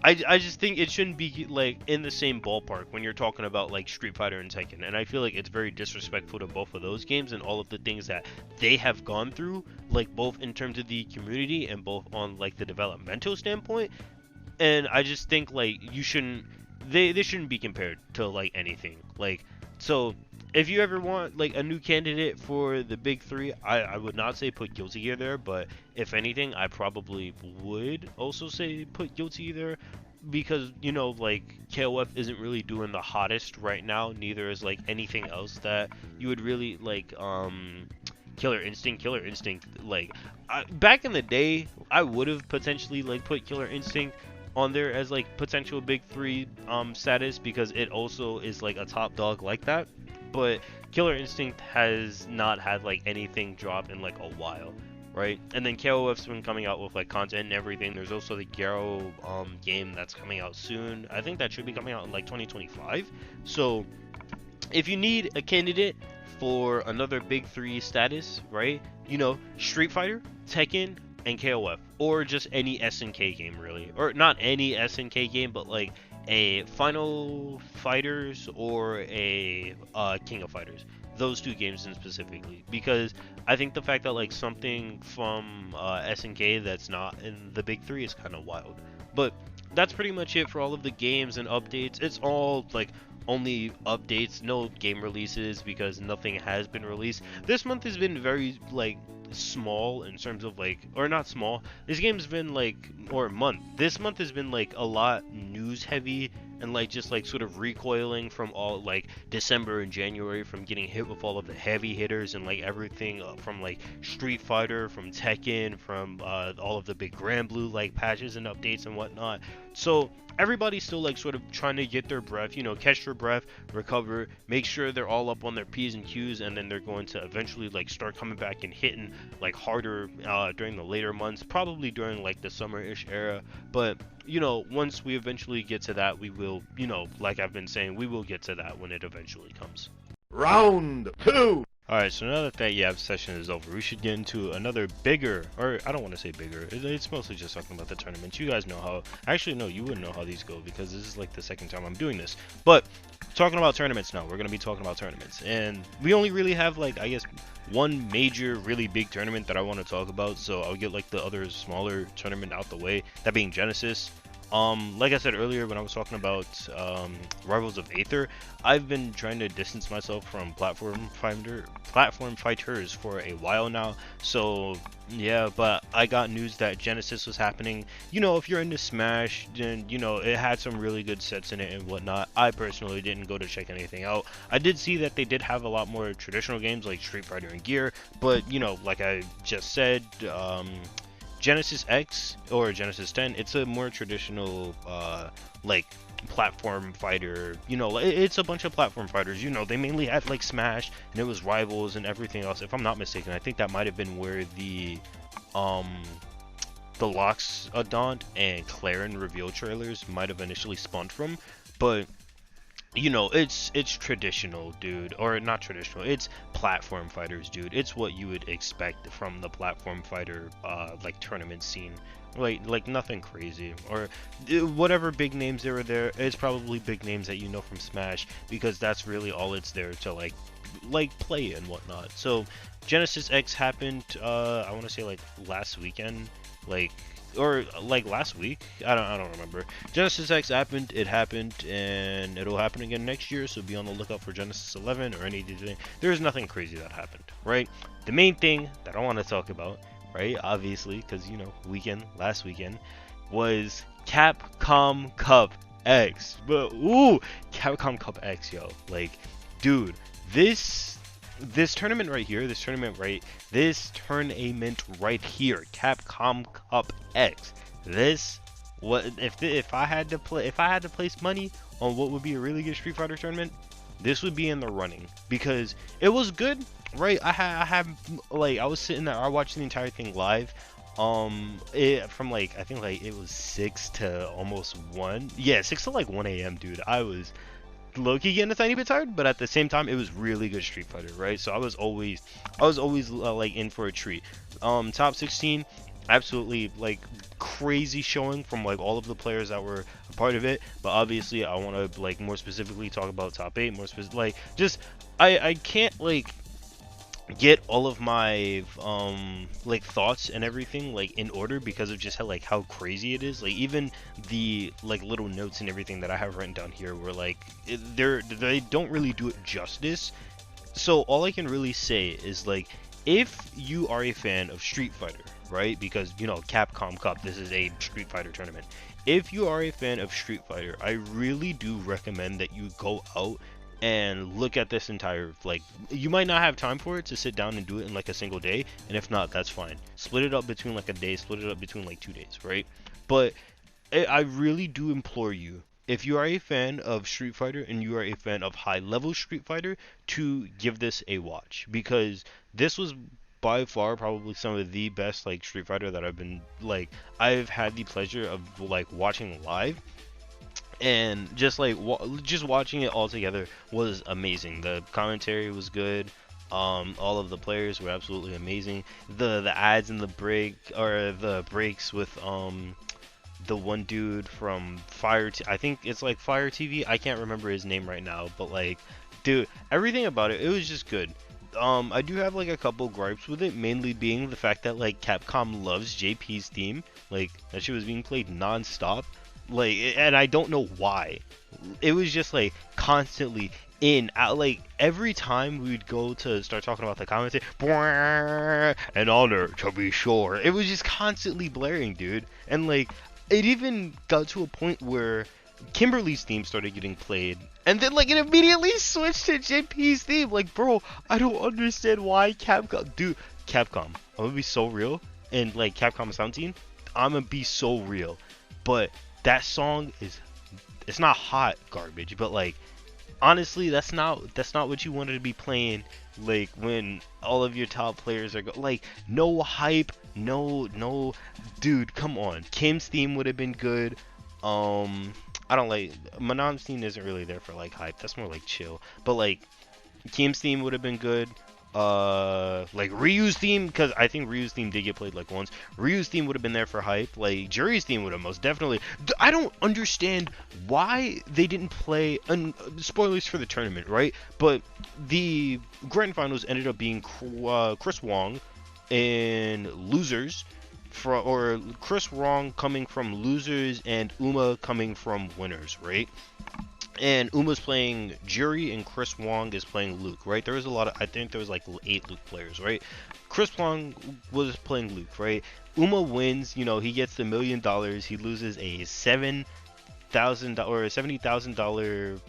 I just think it shouldn't be like in the same ballpark when you're talking about like Street Fighter and Tekken, and I feel like it's very disrespectful to both of those games and all of the things that they have gone through, like both in terms of the community and both on like the developmental standpoint. And I just think like you shouldn't, they shouldn't be compared to like anything. Like, so if you ever want like a new candidate for the big three, I would not say put Guilty Gear there, but if anything, I probably would also say put Guilty Gear, because you know, like KOF isn't really doing the hottest right now, neither is like anything else that you would really like. Killer Instinct, like back in the day, I would have potentially like put Killer Instinct on there as like potential big three status, because it also is like a top dog like that. But Killer Instinct has not had like anything drop in like a while, right? And then KOF's been coming out with like content and everything. There's also the Garo game that's coming out soon. I think that should be coming out in like 2025. So if you need a candidate for another big three status, right? You know, Street Fighter, Tekken, and KOF, or just any SNK game really, or not any SNK game, but like a Final Fighters or a King of Fighters, those two games in specifically, because I think the fact that like something from SNK that's not in the big three is kind of wild. But that's pretty much it for all of the games and updates. It's all like only updates, no game releases, because nothing has been released. This month has been very like small in terms of like, or not small, this game's been like, or month, this month has been like a lot news heavy, and like just like sort of recoiling from all like December and January, from getting hit with all of the heavy hitters and like everything from like Street Fighter, from Tekken, from all of the big Grand Blue like patches and updates and whatnot. So everybody's still like sort of trying to get their breath, you know, catch their breath, recover, make sure they're all up on their P's and Q's, and then they're going to eventually like start coming back and hitting like harder during the later months, probably during like the summer-ish era. But you know, once we eventually get to that, we will, you know, like I've been saying, we will get to that when it eventually comes. Round 2. Alright, so now that YAB session is over, we should get into another bigger, or I don't want to say bigger, it's mostly just talking about the tournaments. You guys know how, actually no, you wouldn't know how these go, because this is like the second time I'm doing this. But talking about tournaments now, we're going to be talking about tournaments, and we only really have like, I guess, one major really big tournament that I want to talk about, so I'll get like the other smaller tournament out the way, that being Genesis. Like I said earlier when I was talking about Rivals of Aether, I've been trying to distance myself from platform fighters for a while now. So yeah, but I got news that Genesis was happening. You know, if you're into Smash, then you know it had some really good sets in it and whatnot. I personally didn't go to check anything out. I did see that they did have a lot more traditional games like Street Fighter and Gear, but you know, like I just said, Genesis X or Genesis 10, it's a more traditional like platform fighter. You know, it's a bunch of platform fighters. You know, they mainly had like Smash, and it was Rivals and everything else. If I'm not mistaken, I think that might have been where the Loxodon and Clarin reveal trailers might have initially spawned from. But you know, it's traditional, dude, or not traditional, it's platform fighters, dude. It's what you would expect from the platform fighter like tournament scene, like nothing crazy, or whatever big names there are there. It's probably big names that you know from Smash, because that's really all it's there to like play and whatnot. So Genesis X happened I want to say like last weekend, or like last week, I don't remember. Genesis X happened, and it'll happen again next year, so be on the lookout for Genesis 11 or anything. There's nothing crazy that happened, right? The main thing that I want to talk about right? Obviously, because you know, last weekend was Capcom Cup X. But ooh, Capcom Cup X, yo, like, dude, this tournament right here, this tournament right here, Capcom Cup X. This, what if I had to place money on what would be a really good Street Fighter tournament, this would be in the running, because it was good, right? I was sitting there, I watched the entire thing live. From like, I think like it was 6 to almost 1. Yeah, 6 to like 1 a.m. dude. I was low-key getting a tiny bit tired, but at the same time it was really good Street Fighter, right? So I was always like in for a treat. Top 16, absolutely like crazy showing from like all of the players that were a part of it, but obviously I want to like more specifically talk about top 8, more specific, like just I can't like get all of my like thoughts and everything like in order, because of just how crazy it is. Like even the like little notes and everything that I have written down here were like they don't really do it justice. So all I can really say is, like, if you are a fan of Street Fighter, right, because you know Capcom Cup, this is a Street Fighter tournament, if you are a fan of Street Fighter, I really do recommend that you go out and look at this entire, like, you might not have time for it to sit down and do it in like a single day, and if not, that's fine. Split it up between like a day, split it up between like 2 days, right? But I really do implore you, if you are a fan of Street Fighter and you are a fan of high level Street Fighter, to give this a watch, because this was by far probably some of the best like Street Fighter that I've had the pleasure of like watching live. And just like just watching it all together was amazing. The commentary was good. All of the players were absolutely amazing. The ads and the breaks with the one dude from I think it's like Fire TV. I can't remember his name right now, but like, dude, everything about it was just good. I do have like a couple gripes with it, mainly being the fact that like Capcom loves JP's theme. Like, that shit was being played non-stop. Like, and I don't know why. It was just like constantly in out. Like every time we'd go to start talking about the commentary, an honor to be sure, it was just constantly blaring, dude. And like, it even got to a point where Kimberly's theme started getting played, and then like it immediately switched to JP's theme. Like, bro, I don't understand why Capcom. Dude, Capcom, I'm gonna be so real. And like Capcom Sound Team, I'm gonna be so real. But that song it's not hot garbage, but like, honestly, that's not what you wanted to be playing, like when all of your top players are like, no hype, no, dude, come on. Kim's theme would have been good. I don't like Manon's theme, isn't really there for like hype, that's more like chill, but like Kim's theme would have been good. Like Ryu's theme, because I think Ryu's theme did get played like once. Ryu's theme would have been there for hype. Like Jury's theme would have most definitely. I don't understand why they didn't play. And spoilers for the tournament, right? But the grand finals ended up being Chris Wong and losers, or Chris Wong coming from losers and Uma coming from winners, right? And Uma's playing Jury and Chris Wong is playing Luke, right? There was a lot of, I think there was like 8 Luke players, right? Chris Wong was playing Luke, right? Uma wins, you know, he gets the $1 million. He loses a $7,000 or $70,000.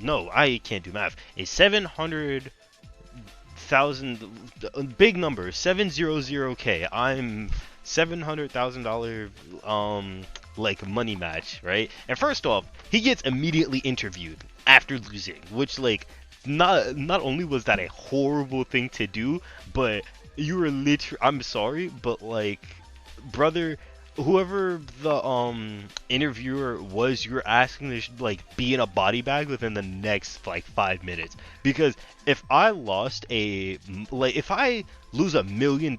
No, I can't do math. A 700,000, big number, 700K. I'm $700,000 like money match, right? And first off, he gets immediately interviewed after losing, which like not only was that a horrible thing to do, but you were literally, I'm sorry, but like, brother, whoever the interviewer was, you're asking to like be in a body bag within the next like 5 minutes, because if I lose a $1 million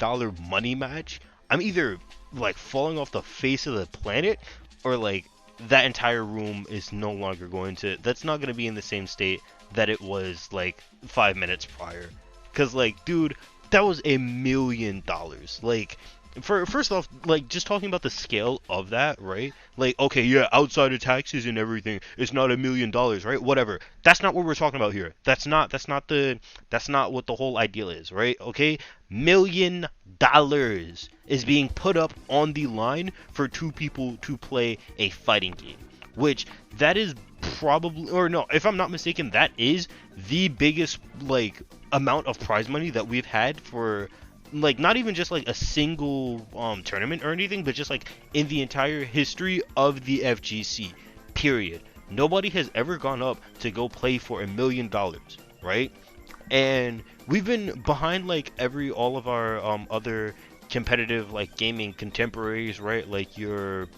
money match, I'm either like falling off the face of the planet, or like that entire room is no longer that's not going to be in the same state that it was like 5 minutes prior. Because like, dude, that was $1 million. Like, first off, like, just talking about the scale of that, right? Like, okay, yeah, outside of taxes and everything, it's not $1 million, right? Whatever. That's not what we're talking about here. That's not what the whole ideal is, right? Okay, $1 million is being put up on the line for two people to play a fighting game, which that is probably, or no, if I'm not mistaken, that is the biggest like amount of prize money that we've had for, like, not even just like a single tournament or anything, but just like in the entire history of the FGC, period. Nobody has ever gone up to go play for $1 million, right? And we've been behind like all of our other competitive like gaming contemporaries, right? Like your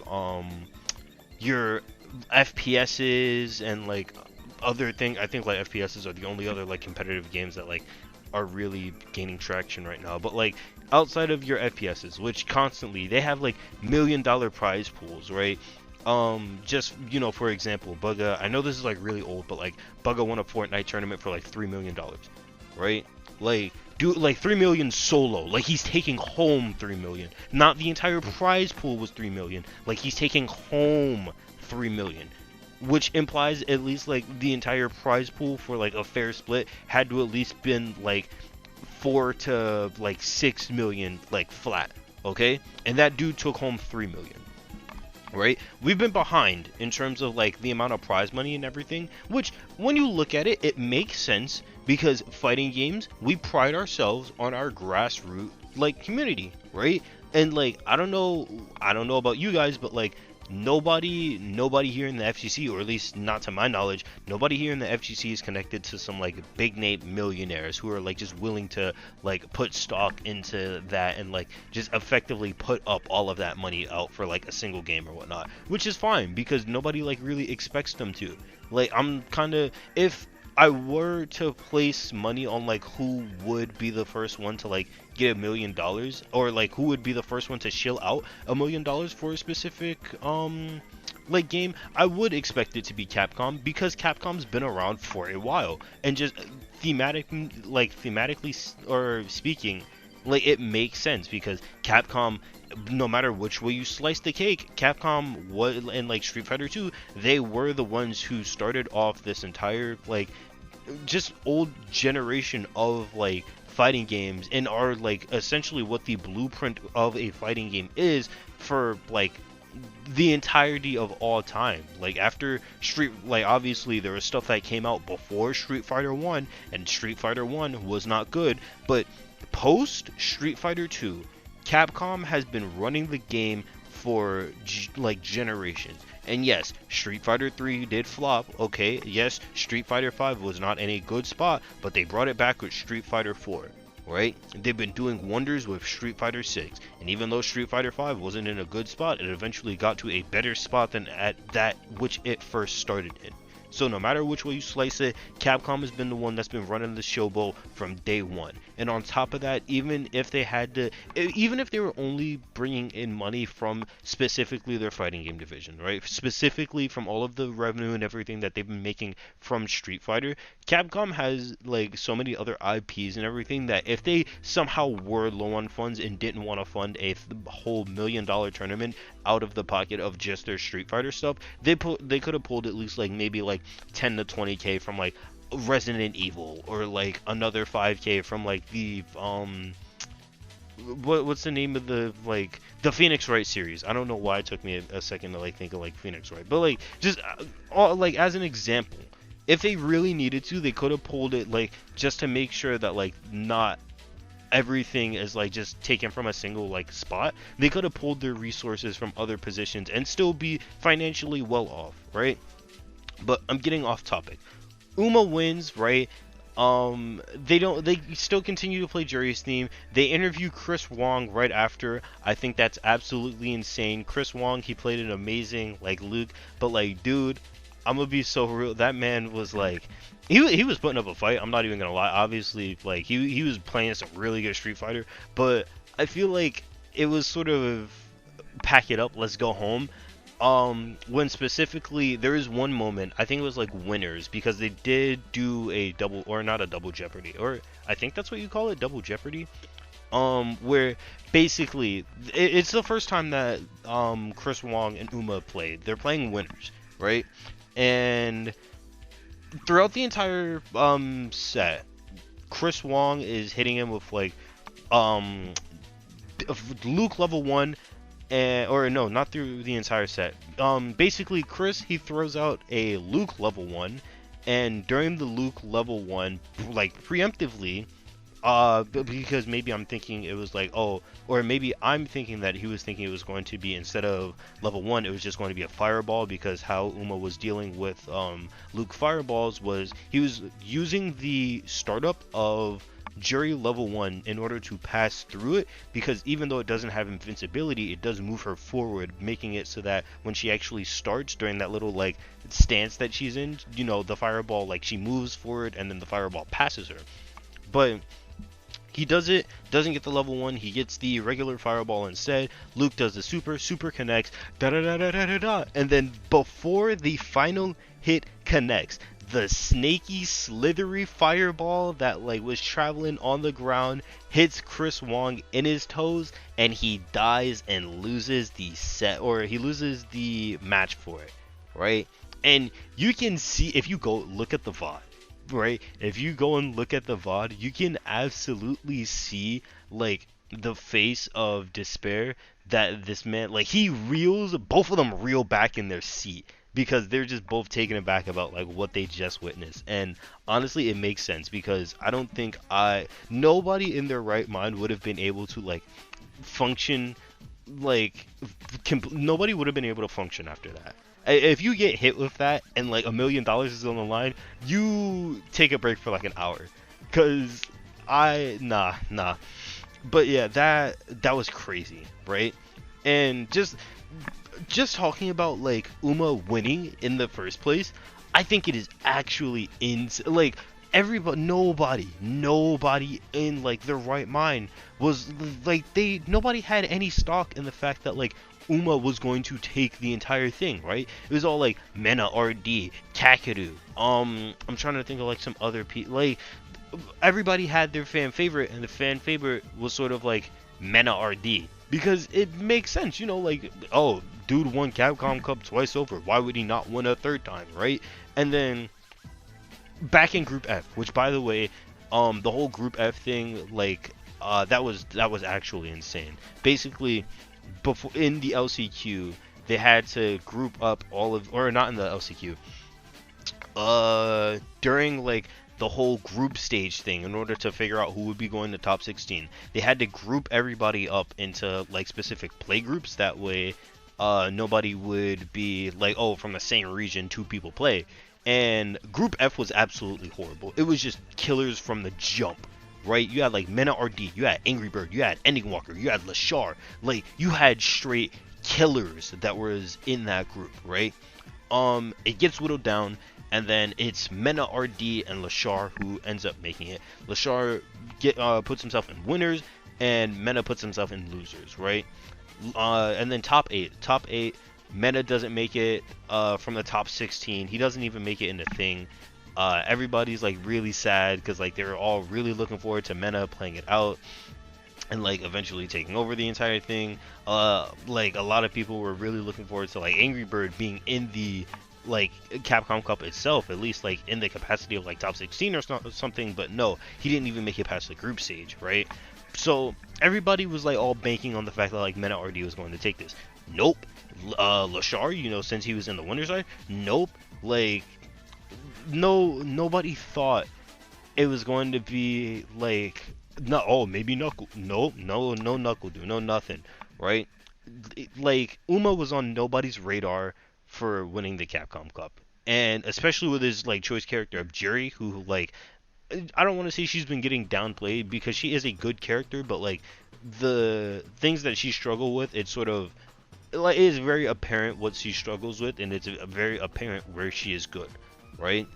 FPSs and like other thing. I think like FPSs are the only other like competitive games that like are really gaining traction right now. But like outside of your FPSs, which constantly they have like $1 million prize pools, right? Just, you know, for example, Bugga, I know this is like really old, but like Bugga won a Fortnite tournament for like $3 million, right? Like, dude, like 3 million solo. Like, he's taking home 3 million. Not the entire prize pool was 3 million. Like, he's taking home 3 million, which implies at least like the entire prize pool for like a fair split had to at least been like 4 to like 6 million like flat, okay? And that dude took home 3 million. Right? We've been behind in terms of like the amount of prize money and everything, which when you look at it, it makes sense because fighting games, we pride ourselves on our grassroots like community, right? And like I don't know about you guys, but like nobody here in the FGC, or at least not to my knowledge, nobody here in the FGC is connected to some like big name millionaires who are like just willing to like put stock into that and like just effectively put up all of that money out for like a single game or whatnot, which is fine because nobody like really expects them to. Like, I'm kind of, if I were to place money on like who would be the first one to like get $1 million, or like who would be the first one to shill out $1 million for a specific like game, I would expect it to be Capcom, because Capcom's been around for a while, and just thematically or speaking, like it makes sense because Capcom, no matter which way you slice the cake, Capcom was, and like Street Fighter 2, they were the ones who started off this entire like just old generation of like fighting games, and are like essentially what the blueprint of a fighting game is for like the entirety of all time. Like after like obviously there was stuff that came out before Street Fighter 1, and Street Fighter 1 was not good, but post Street Fighter 2, Capcom has been running the game for like generations. And yes, Street Fighter 3 did flop, okay, yes, Street Fighter 5 was not in a good spot, but they brought it back with Street Fighter 4, right? They've been doing wonders with Street Fighter 6, and even though Street Fighter 5 wasn't in a good spot, it eventually got to a better spot than at that which it first started in. So no matter which way you slice it, Capcom has been the one that's been running the showboat from day one. And on top of that, even if they were only bringing in money from specifically their fighting game division, right? Specifically from all of the revenue and everything that they've been making from Street Fighter, Capcom has like so many other IPs and everything that if they somehow were low on funds and didn't want to fund a whole $1 million tournament out of the pocket of just their Street Fighter stuff, they could have pulled at least like maybe like 10 to 20k from like Resident Evil, or like another 5k from like the what's the name of the like the Phoenix Wright series. I don't know why it took me a second to like think of like Phoenix Wright, but like just like as an example, if they really needed to, they could have pulled it like just to make sure that like not everything is like just taken from a single like spot. They could have pulled their resources from other positions and still be financially well off, right? But I'm getting off topic. UMA wins, right? They still continue to play Jury's Theme. They interview Chris Wong right after. I think that's absolutely insane. Chris Wong, he played an amazing like Luke, but like dude, I'm gonna be so real, that man was like, he was putting up a fight. I'm not even gonna lie. Obviously, like he was playing some really good Street Fighter, but I feel like it was sort of pack it up, let's go home. When specifically there is one moment, I think it was like winners, because they did do a double, or not a double Jeopardy, or I think that's what you call it, double Jeopardy. where basically it's the first time that Chris Wong and Uma played. They're playing winners, right? And throughout the entire set, Chris Wong is hitting him with like Luke level 1, and or no, not through the entire set. Basically Chris, he throws out a Luke level 1, and during the Luke level 1, like preemptively, because maybe I'm thinking it was like, oh, or maybe I'm thinking that he was thinking it was going to be, instead of level 1, it was just going to be a fireball, because how Uma was dealing with Luke fireballs was he was using the startup of Juri level 1 in order to pass through it, because even though it doesn't have invincibility, it does move her forward, making it so that when she actually starts during that little like stance that she's in, you know, the fireball, like she moves forward and then the fireball passes her. But he doesn't get the level 1, he gets the regular fireball instead. Luke does the super connects, da da da da da da da, and then before the final hit connects, the snaky, slithery fireball that like was traveling on the ground hits Chris Wong in his toes, and he dies and loses the set, or he loses the match for it, right? And you can see, if you go look at the VOD, right, if you go and look at the VOD, you can absolutely see like the face of despair that this man, like, he reels, both of them reel back in their seat, because they're just both taken aback about like what they just witnessed. And honestly, it makes sense, because I don't think nobody in their right mind would have been able to like function, like nobody would have been able to function after that. If you get hit with that and like $1 million is on the line, you take a break for like an hour, cause nah. But yeah, that was crazy, right? And just talking about like Uma winning in the first place, I think it is actually like nobody in like their right mind was like, nobody had any stock in the fact that like Uma was going to take the entire thing, right? It was all like Mena, RD, Kakeru. I'm trying to think of like some other people. Like everybody had their fan favorite, and the fan favorite was sort of like Mena RD, because it makes sense, you know, like, oh, dude won Capcom Cup twice over, why would he not win a third time, right? And then back in Group F, which by the way, the whole Group F thing, like, that was actually insane. Basically, before in the LCQ, they had to group up all of, or not in the LCQ, during like the whole group stage thing, in order to figure out who would be going to top 16, they had to group everybody up into like specific play groups. That way nobody would be like, oh, from the same region 2 people play. And Group F was absolutely horrible. It was just killers from the jump, right? You had like Mena RD, you had Angry Bird, you had Ending Walker, you had Lashar. Like, you had straight killers that was in that group, right? It gets whittled down, and then it's Mena RD and Lashar who ends up making it. Lashar puts himself in winners, and Mena puts himself in losers, right? And then top 8, Mena doesn't make it from the top 16. He doesn't even make it in the thing. Everybody's like really sad, because like they were all really looking forward to Mena playing it out and like eventually taking over the entire thing. Like a lot of people were really looking forward to like Angry Bird being in the like Capcom Cup itself, at least like in the capacity of like top 16 or something, but no, he didn't even make it past the group stage, right? So everybody was like all banking on the fact that like Mena RD was going to take this. Nope. Lashar, you know, since he was in the winner's side, nope. Like, nobody thought it was going to be like, no, oh, maybe Knuckle. No Knuckle do, no nothing, right? Like, Uma was on nobody's radar for winning the Capcom Cup, and especially with his like choice character of Juri, who like, I don't want to say she's been getting downplayed, because she is a good character, but like the things that she struggled with, it's sort of like, it is very apparent what she struggles with, and it's very apparent where she is good, right?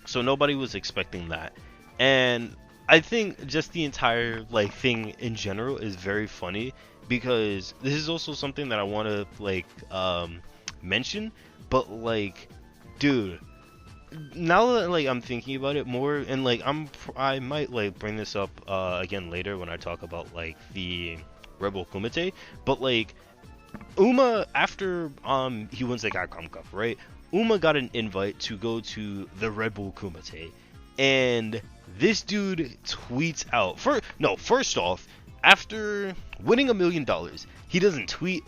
So nobody was expecting that. And I think just the entire like thing in general is very funny, because this is also something that I want to like mention, but like, dude, now that like I'm thinking about it more, and like I might like bring this up again later when I talk about like the Red Bull Kumite, but like Uma, after he wins the Capcom Cup, right? Uma got an invite to go to the Red Bull Kumite, and this dude tweets out first off, after winning $1 million, he doesn't tweet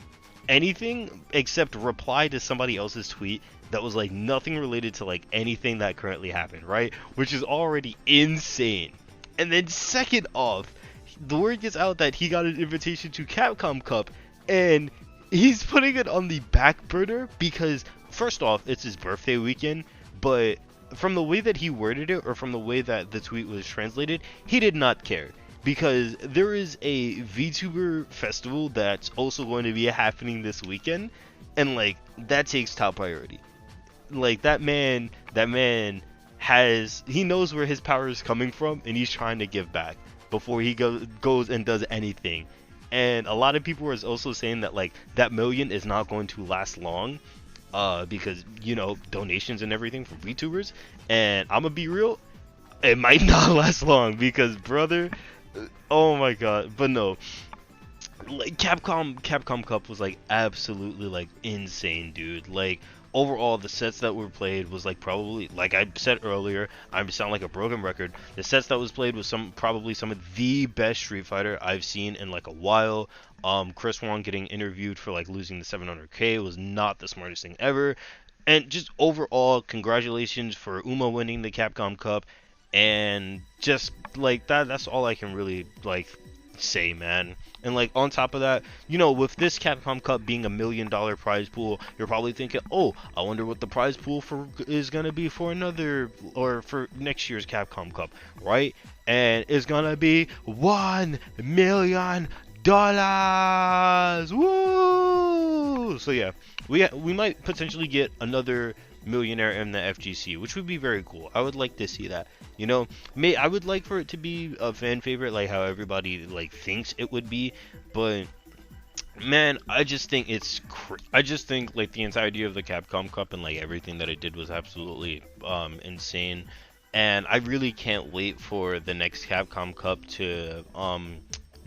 anything except reply to somebody else's tweet that was like nothing related to like anything that currently happened, right? Which is already insane. And then second off, the word gets out that he got an invitation to Capcom Cup, and he's putting it on the back burner because first off, it's his birthday weekend, but from the way that he worded it, or from the way that the tweet was translated, he did not care. Because there is a VTuber festival that's also going to be happening this weekend, and like that takes top priority. Like that man he knows where his power is coming from, and he's trying to give back before he goes and does anything. And a lot of people are also saying that like that million is not going to last long, because you know, donations and everything from VTubers. And I'm gonna be real, it might not last long because brother, oh my god. But no, like Capcom Cup was like absolutely like insane, dude. Like overall, the sets that were played was like probably, like I said earlier, I sound like a broken record, the sets that was played was probably some of the best Street Fighter I've seen in like a while. Chris Wong getting interviewed for like losing the 700k was not the smartest thing ever. And just overall, congratulations for Uma winning the Capcom Cup. And just like that's all I can really like say, man. And like on top of that, you know, with this Capcom Cup being $1 million prize pool, you're probably thinking, oh, I wonder what the prize pool is gonna be for for next year's Capcom Cup, right? And it's gonna be $1 million. Woo! So yeah, we might potentially get another millionaire in the FGC, which would be very cool. I would like to see that. You know, I would like for it to be a fan favorite, like how everybody like thinks it would be. But man, I just think I just think like the entirety of the Capcom Cup and like everything that it did was absolutely insane. And I really can't wait for the next Capcom Cup to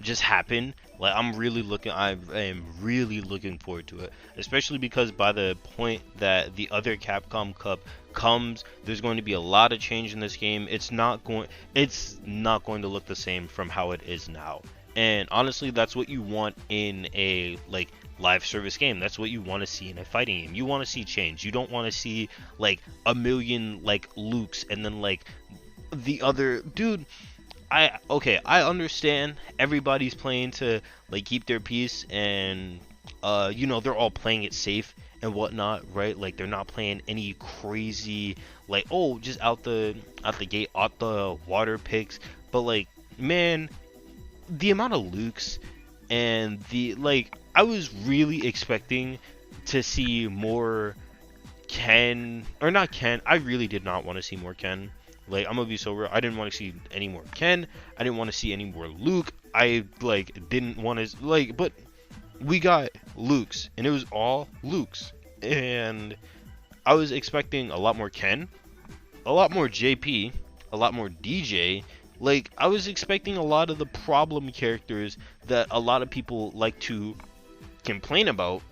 just happen. Like I am really looking forward to it, especially because by the point that the other Capcom Cup comes, there's going to be a lot of change in this game. It's not going to look the same from how it is now. And honestly, that's what you want in a like live service game. That's what you want to see in a fighting game. You want to see change. You don't want to see like a million like Lukes and then like the other dude. I understand everybody's playing to like keep their peace, and you know, they're all playing it safe and whatnot, right? Like they're not playing any crazy like, oh, just out the gate, out the water picks. But like, man, the amount of Lukes and the like, I was really expecting to see more Ken, or not Ken. I really did not want to see more Ken. Like, I'm gonna be so real, I didn't want to see any more Ken. I didn't want to see any more Luke. I like didn't want to like, but we got Lukes, and it was all Lukes. And I was expecting a lot more Ken, a lot more JP, a lot more DJ. Like, I was expecting a lot of the problem characters that a lot of people like to complain about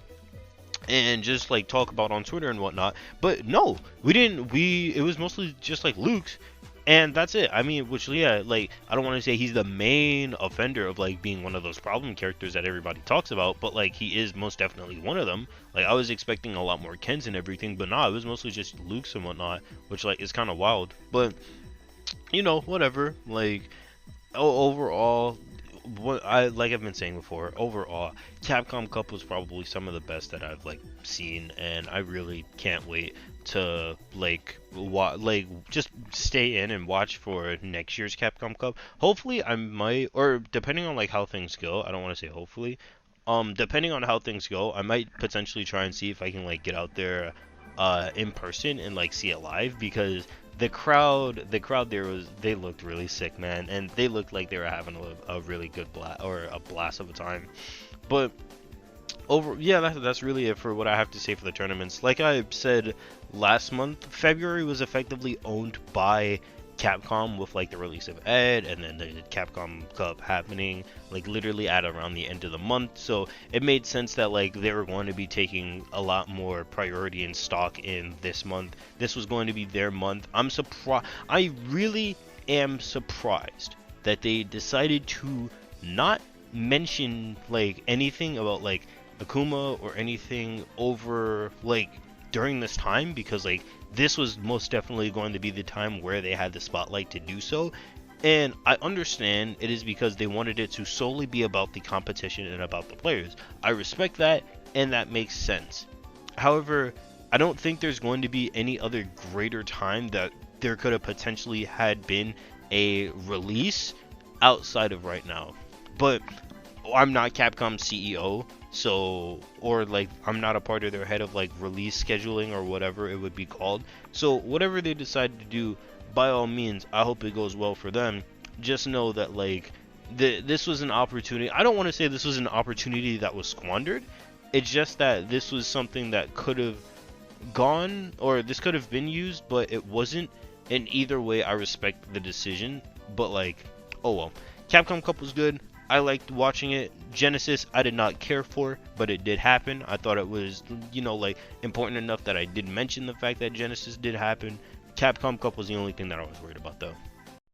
and just like talk about on Twitter and whatnot. But no, we didn't. It was mostly just like Luke's, and that's it. I mean, which, yeah, like I don't want to say he's the main offender of like being one of those problem characters that everybody talks about, but like he is most definitely one of them. Like I was expecting a lot more Kens and everything, but nah, it was mostly just Luke's and whatnot, which like is kind of wild. But you know, whatever. Like overall, what I've been saying before, overall Capcom Cup was probably some of the best that I've like seen, and I really can't wait to like just stay in and watch for next year's Capcom Cup. Hopefully I might, or depending on like how things go, I don't want to say hopefully, depending on how things go, I might potentially try and see if I can like get out there in person and like see it live, because the crowd there they looked really sick, man, and they looked like they were having a really good blast of a time. But Yeah, that's really it for what I have to say for the tournaments. Like I said last month, February was effectively owned by Capcom with like the release of Ed, and then the Capcom Cup happening like literally at around the end of the month. So it made sense that like they were going to be taking a lot more priority and stock in this month. This was going to be their month. I'm surprised. I really am surprised that they decided to not mention like anything about like Akuma or anything over like during this time, because like this was most definitely going to be the time where they had the spotlight to do so. And I understand it is because they wanted it to solely be about the competition and about the players. I respect that, and that makes sense. However, I don't think there's going to be any other greater time that there could have potentially had been a release outside of right now. But I'm not Capcom's CEO, so, or like I'm not a part of their head of like release scheduling or whatever it would be called. So whatever they decide to do, by all means, I hope it goes well for them. Just know that like this was an opportunity. I don't want to say this was an opportunity that was squandered. It's just that this was something that could have gone, or this could have been used, but it wasn't. In either way, I respect the decision, but like, oh well. Capcom Cup was good. I liked watching it. Genesis, I did not care for, but it did happen. I thought it was, you know, like important enough that I did mention the fact that Genesis did happen. Capcom Cup was the only thing that I was worried about, though.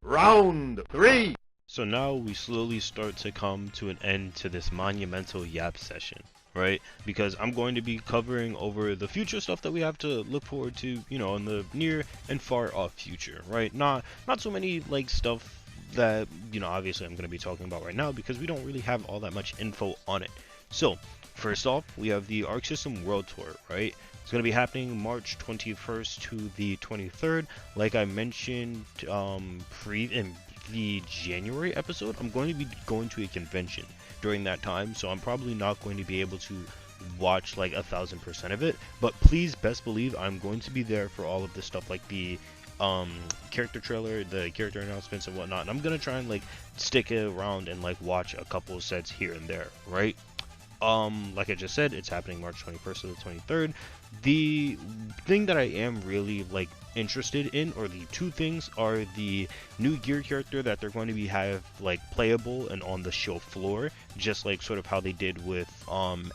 Round 3. So now we slowly start to come to an end to this monumental Yap session, right? Because I'm going to be covering over the future stuff that we have to look forward to, you know, in the near and far off future, right? Not so many like stuff that, you know, obviously I'm going to be talking about right now, because we don't really have all that much info on it. So first off, we have the Arc System World Tour, right? It's going to be happening March 21st to the 23rd. Like I mentioned in the January episode, I'm going to be going to a convention during that time, so I'm probably not going to be able to watch like 1000% of it, but please best believe I'm going to be there for all of this stuff, like the character trailer, the character announcements and whatnot. And I'm gonna try and like stick it around and like watch a couple of sets here and there, right? Like I just said, it's happening March 21st to the 23rd. The thing that I am really like interested in, or the two things, are the new gear character that they're going to be have like playable and on the show floor, just like sort of how they did with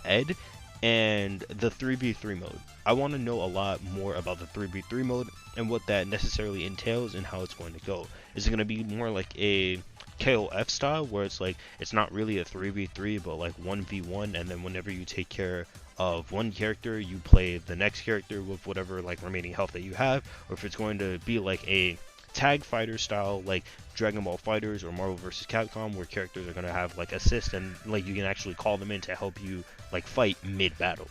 Ed, and the 3v3 mode. I want to know a lot more about the 3v3 mode and what that necessarily entails and how it's going to go. Is it going to be more like a KOF style, where it's like it's not really a 3v3 but like 1v1, and then whenever you take care of one character you play the next character with whatever like remaining health that you have, or if it's going to be like a tag fighter style like Dragon Ball FighterZ or Marvel vs. Capcom, where characters are going to have like assist and like you can actually call them in to help you like fight mid battle.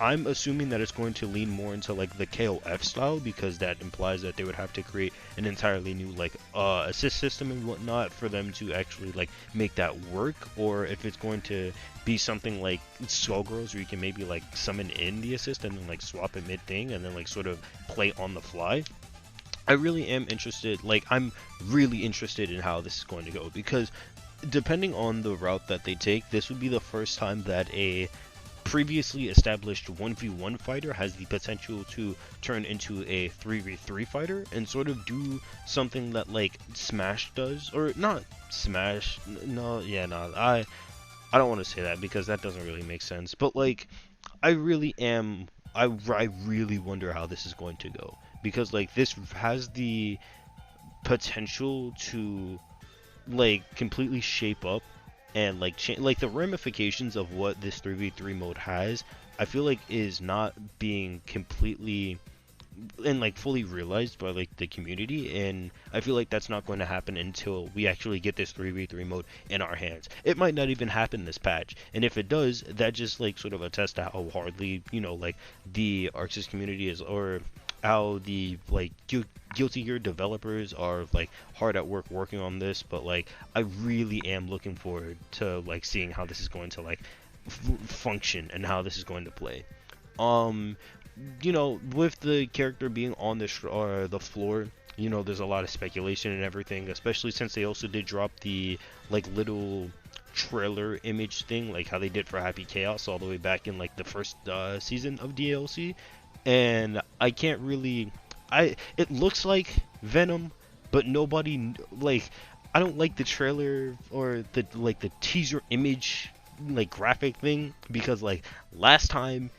I'm assuming that it's going to lean more into like the KOF style, because that implies that they would have to create an entirely new like assist system and whatnot for them to actually like make that work. Or if it's going to be something like Skullgirls, where you can maybe like summon in the assist and then like swap it mid thing and then like sort of play on the fly. I really am interested, like I'm really interested in how this is going to go, because depending on the route that they take, this would be the first time that a previously established 1v1 fighter has the potential to turn into a 3v3 fighter and sort of do something that like Smash does, or not Smash, I don't want to say that because that doesn't really make sense, but like I really wonder how this is going to go, because like this has the potential to like completely shape up and like like the ramifications of what this 3v3 mode has, I feel like is not being completely and like fully realized by like the community, and I feel like that's not going to happen until we actually get this 3v3 mode in our hands. It might not even happen this patch, and if it does, that just like sort of attests to how hardly, you know, like the Arc Sys community is, or how the like Guilty Gear developers are like hard at work working on this. But like I really am looking forward to like seeing how this is going to like function and how this is going to play. You know, with the character being on the floor, you know, there's a lot of speculation and everything, especially since they also did drop the like little trailer image thing, like how they did for Happy Chaos all the way back in like the first season of DLC. And I can't really, it looks like Venom, but nobody, like, I don't like the trailer or the teaser image like graphic thing, because like last time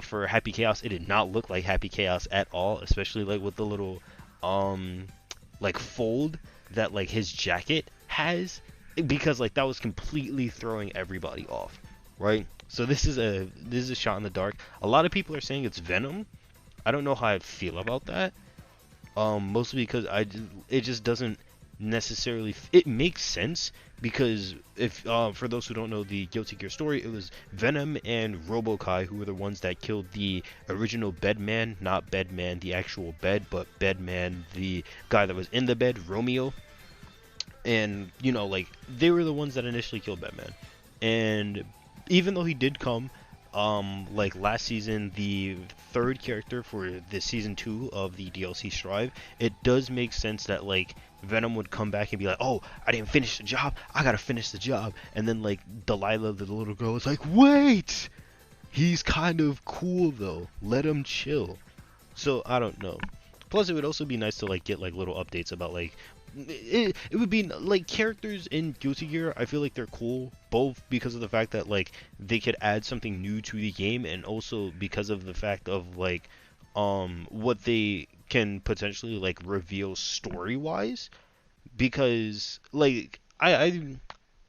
for Happy Chaos it did not look like Happy Chaos at all, especially like with the little like fold that like his jacket has, because like that was completely throwing everybody off, right? So this is a shot in the dark. A lot of people are saying it's Venom. I don't know how I feel about that. Mostly because it just doesn't necessarily, it makes sense, because if for those who don't know the Guilty Gear story, it was Venom and Robokai who were the ones that killed the original Bedman, not Bedman the actual bed, but Bedman the guy that was in the bed, Romeo. And you know, like, they were the ones that initially killed Bedman. And even though he did come like last season, the third character for the season 2 of the DLC Strive, it does make sense that like Venom would come back and be like, oh, I didn't finish the job, I gotta finish the job. And then like Delilah, the little girl, is like, wait, he's kind of cool though, let him chill. So I don't know. Plus it would also be nice to like get like little updates about like, it would be like characters in Guilty Gear. I feel like they're cool, both because of the fact that like they could add something new to the game, and also because of the fact of like what they can potentially like reveal story wise. Because like I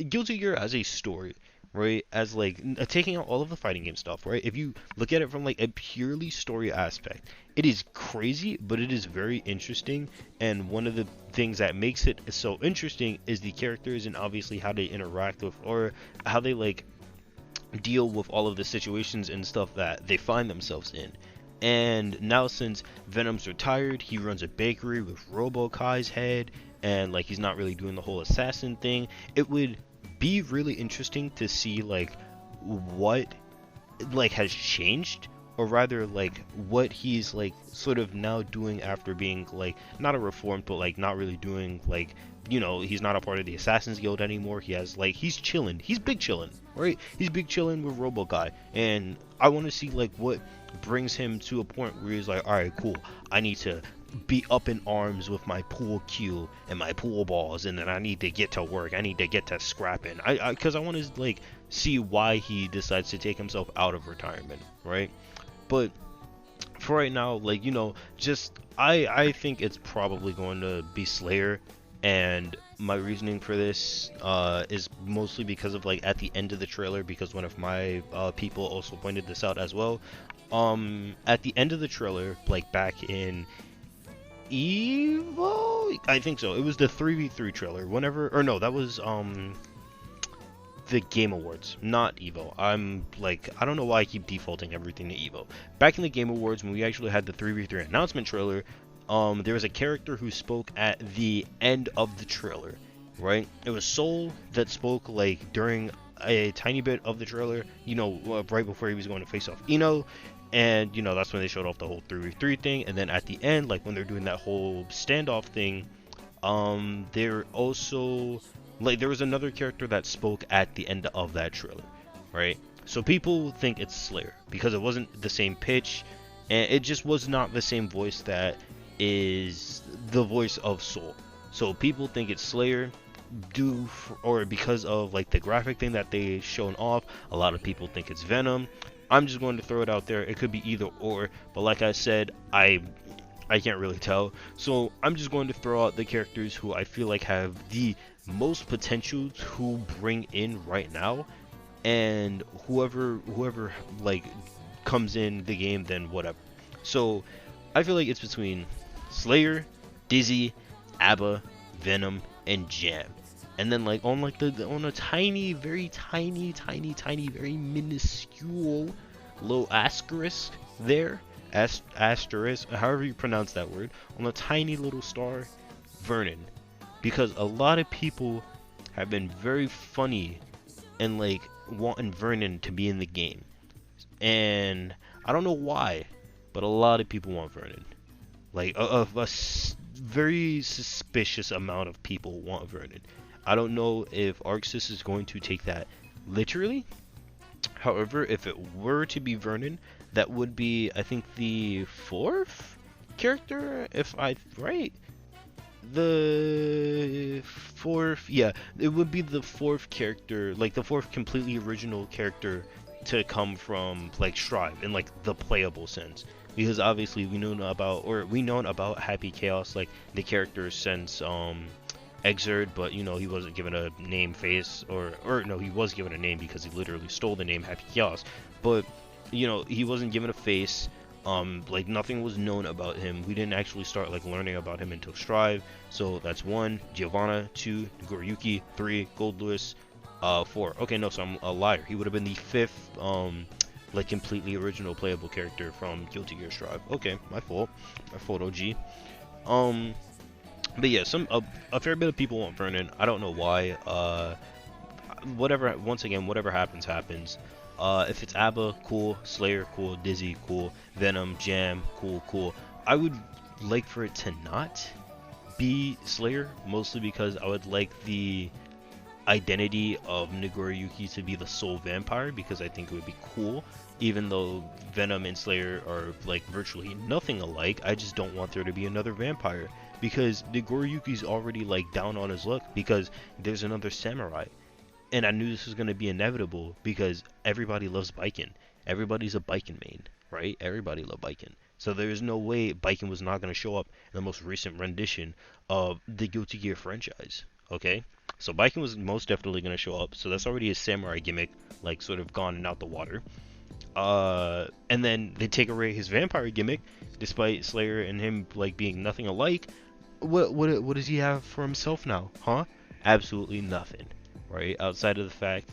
Guilty Gear as a story, right, as like taking out all of the fighting game stuff, right, if you look at it from like a purely story aspect, it is crazy, but it is very interesting. And one of the things that makes it so interesting is the characters, and obviously how they interact with, or how they like deal with all of the situations and stuff that they find themselves in. And now since Venom's retired, he runs a bakery with Robokai's head, and like he's not really doing the whole assassin thing. It would be really interesting to see like what like has changed, or rather like what he's like sort of now doing after being like not a reformed, but like not really doing like, you know, he's not a part of the Assassin's Guild anymore. He has like, he's chilling, he's big chilling, right? He's big chilling with Robokai, and I want to see like what brings him to a point where he's like, all right, cool, I need to be up in arms with my pool cue and my pool balls, and then I need to get to work, I need to get to scrapping, because I want to like see why he decides to take himself out of retirement, right? But for right now, like, you know, just I think it's probably going to be Slayer. And my reasoning for this is mostly because of like at the end of the trailer, because one of my people also pointed this out as well. At the end of the trailer, like back in Evo, I think so, it was the 3v3 trailer, whenever, or no, that was the Game Awards, not Evo. I'm like, I don't know why I keep defaulting everything to Evo. Back in the Game Awards, when we actually had the 3v3 announcement trailer, there was a character who spoke at the end of the trailer, right? It was Soul that spoke like during a tiny bit of the trailer, you know, right before he was going to face off Ino. And you know, that's when they showed off the whole 3v3 thing. And then at the end, like when they're doing that whole standoff thing, they're also like, there was another character that spoke at the end of that trailer, right? So people think it's Slayer because it wasn't the same pitch, and it just was not the same voice that is the voice of Soul. So people think it's Slayer or because of like the graphic thing that they shown off. A lot of people think it's Venom. I'm just going to throw it out there, it could be either or, but like I said, I can't really tell. So I'm just going to throw out the characters who I feel like have the most potential to bring in right now, and whoever like comes in the game, then whatever. So I feel like it's between Slayer, Dizzy, Abba, Venom, and Jam. And then like on like on a tiny, very tiny, very minuscule low asterisk there, asterisk, however you pronounce that word, on a tiny little star, Vernon. Because a lot of people have been very funny and like wanting Vernon to be in the game. And I don't know why, but a lot of people want Vernon. Like a very suspicious amount of people want Vernon. I don't know if ArcSys is going to take that literally. However, if it were to be Vernon, that would be, I think, the 4th character, if I right. The 4th, yeah, it would be the 4th character, like the 4th completely original character to come from like Strive in like the playable sense, because obviously we known about Happy Chaos, like the character since Exerd, but you know, he wasn't given a name face, or no, he was given a name because he literally stole the name Happy Chaos, but you know, he wasn't given a face. Like nothing was known about him. We didn't actually start like learning about him until Strive. So that's 1, Giovanna, 2, Nagoriyuki, 3, Gold Lewis, 4. Okay, no, so I'm a liar. He would have been the 5th, like completely original playable character from Guilty Gear Strive. Okay, my fault, OG. But yeah, a fair bit of people want Vernon. I don't know why. Once again, whatever happens. If it's ABBA, cool. Slayer, cool. Dizzy, cool. Venom, Jam, cool. I would like for it to not be Slayer, mostly because I would like the identity of Nagoriyuki to be the sole vampire, because I think it would be cool. Even though Venom and Slayer are like virtually nothing alike, I just don't want there to be another vampire, because Nagoriyuki's already like down on his luck because there's another samurai. And I knew this was going to be inevitable because everybody loves Baiken. Everybody's a Baiken main, right? Everybody loves Baiken. So there's no way Baiken was not going to show up in the most recent rendition of the Guilty Gear franchise, okay? So Baiken was most definitely going to show up. So that's already a samurai gimmick, like sort of gone and out the water. And then they take away his vampire gimmick, despite Slayer and him like being nothing alike. What does he have for himself now, huh? Absolutely nothing. Right, outside of the fact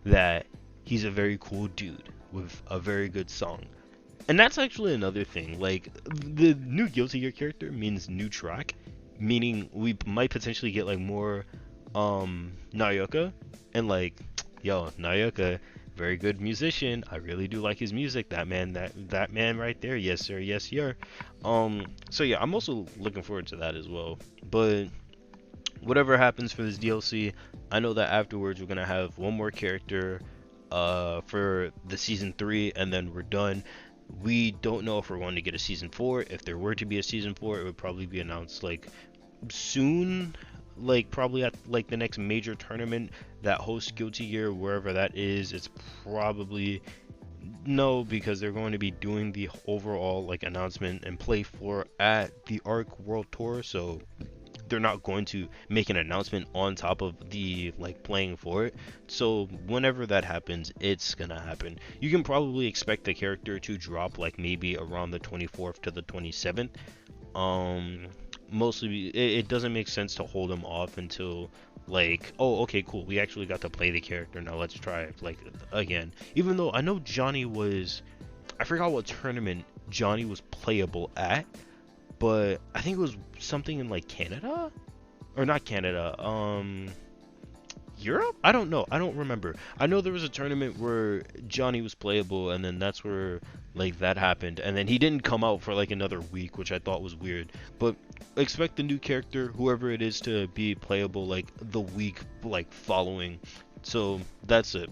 that he's a very cool dude with a very good song. And that's actually another thing, like the new Guilty Gear character means new track, meaning we might potentially get like more Narioka, and like, yo, Narioka, very good musician. I really do like his music. That man right there, yes sir, yes sir. So yeah, I'm also looking forward to that as well. But whatever happens for this DLC, I know that afterwards we're gonna have one more character for the season 3, and then we're done. We don't know if we're going to get a season 4. If there were to be a season 4, it would probably be announced like soon, like probably at like the next major tournament that hosts Guilty Gear, wherever that is. It's probably no, because they're going to be doing the overall like announcement and play for at the Arc World Tour, so they're not going to make an announcement on top of the like playing for it. So whenever that happens, it's gonna happen. You can probably expect the character to drop like maybe around the 24th to the 27th. Mostly it doesn't make sense to hold them off until like, oh okay cool, we actually got to play the character, now let's try it like again. Even though I know Johnny was, I forgot what tournament Johnny was playable at, but I think it was something in like Canada, or not Canada, Europe? I don't know, I don't remember. I know there was a tournament where Johnny was playable, and then that's where like that happened, and then he didn't come out for like another week, which I thought was weird. But expect the new character, whoever it is, to be playable like the week like following. So that's it.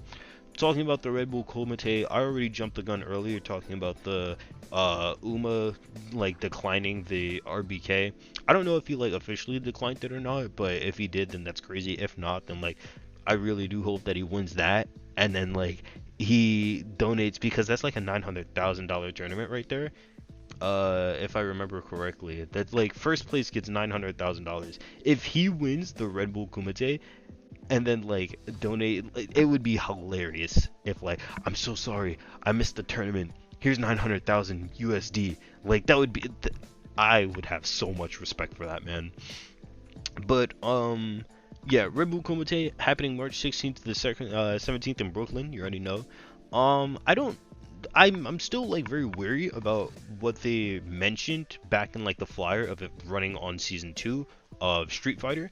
Talking about the Red Bull Komite, I already jumped the gun earlier talking about the Uma like declining the RBK. I don't know if he like officially declined it or not, but if he did, then that's crazy. If not, then like I really do hope that he wins that, and then like he donates, because that's like a $900,000 tournament right there. If I remember correctly, that like first place gets $900,000. If he wins the Red Bull Kumite and then like donate, it would be hilarious if like, I'm so sorry, I missed the tournament, here's 900,000 USD. Like that would be, I would have so much respect for that, man. But yeah, Red Bull Kumite happening March 16th to the 17th in Brooklyn. You already know. I'm still like very wary about what they mentioned back in like the flyer of it running on season 2 of Street Fighter,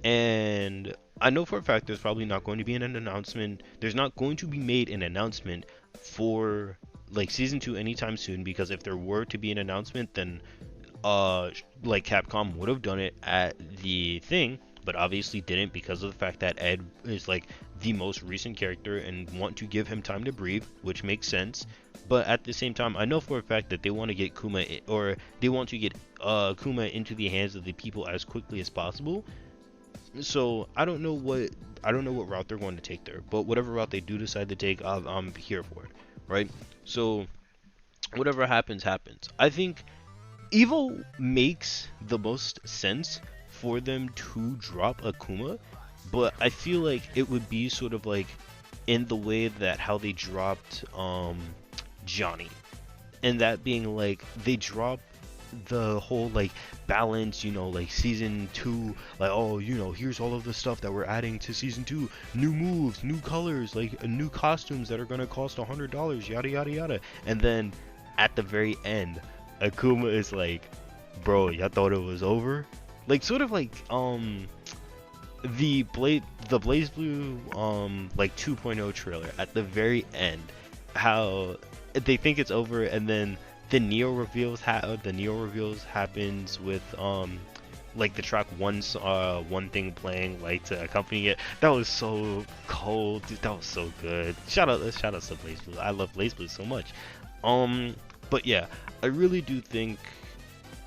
and I know for a fact there's probably not going to be an announcement. There's not going to be made an announcement for like season 2 anytime soon, because if there were to be an announcement, then like Capcom would have done it at the thing, but obviously didn't because of the fact that Ed is like the most recent character and want to give him time to breathe, which makes sense. But at the same time, I know for a fact that they want to get Kuma, or they want to get Kuma into the hands of the people as quickly as possible. So I don't know what route they're going to take there, but whatever route they do decide to take, I'm here for it, right? So whatever happens, happens. I think Evo makes the most sense for them to drop Akuma, but I feel like it would be sort of like in the way that how they dropped Johnny, and that being like they dropped the whole like balance, you know, like season 2, like, oh, you know, here's all of the stuff that we're adding to season 2, new moves, new colors, like new costumes that are gonna cost $100, yada yada yada, and then at the very end Akuma is like, bro, y'all thought it was over? Like sort of like the Blaze Blue like 2.0 trailer at the very end, how they think it's over, and then the Neo reveals happens with like the track one thing playing like to accompany it. That was so cold, dude. That was so good. Shout out to Blaze Blue. I love Blaze Blue so much. But yeah, I really do think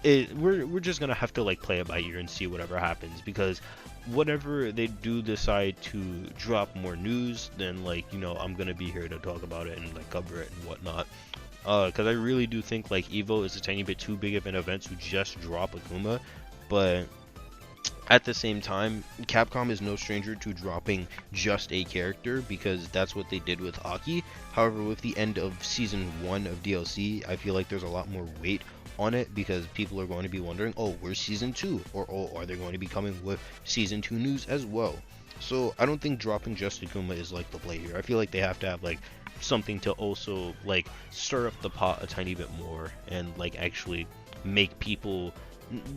we're just gonna have to like play it by ear and see whatever happens, because whatever they do decide to drop more news, then like, you know, I'm gonna be here to talk about it and like cover it and whatnot. Because I really do think like Evo is a tiny bit too big of an event to just drop Akuma, but at the same time, Capcom is no stranger to dropping just a character, because that's what they did with Aki. However, with the end of season 1 of DLC, I feel like there's a lot more weight on it, because people are going to be wondering, oh, where's season 2? Or, oh, are they going to be coming with season 2 news as well? So I don't think dropping just Akuma is like the play here. I feel like they have to have like something to also like stir up the pot a tiny bit more, and like actually make people,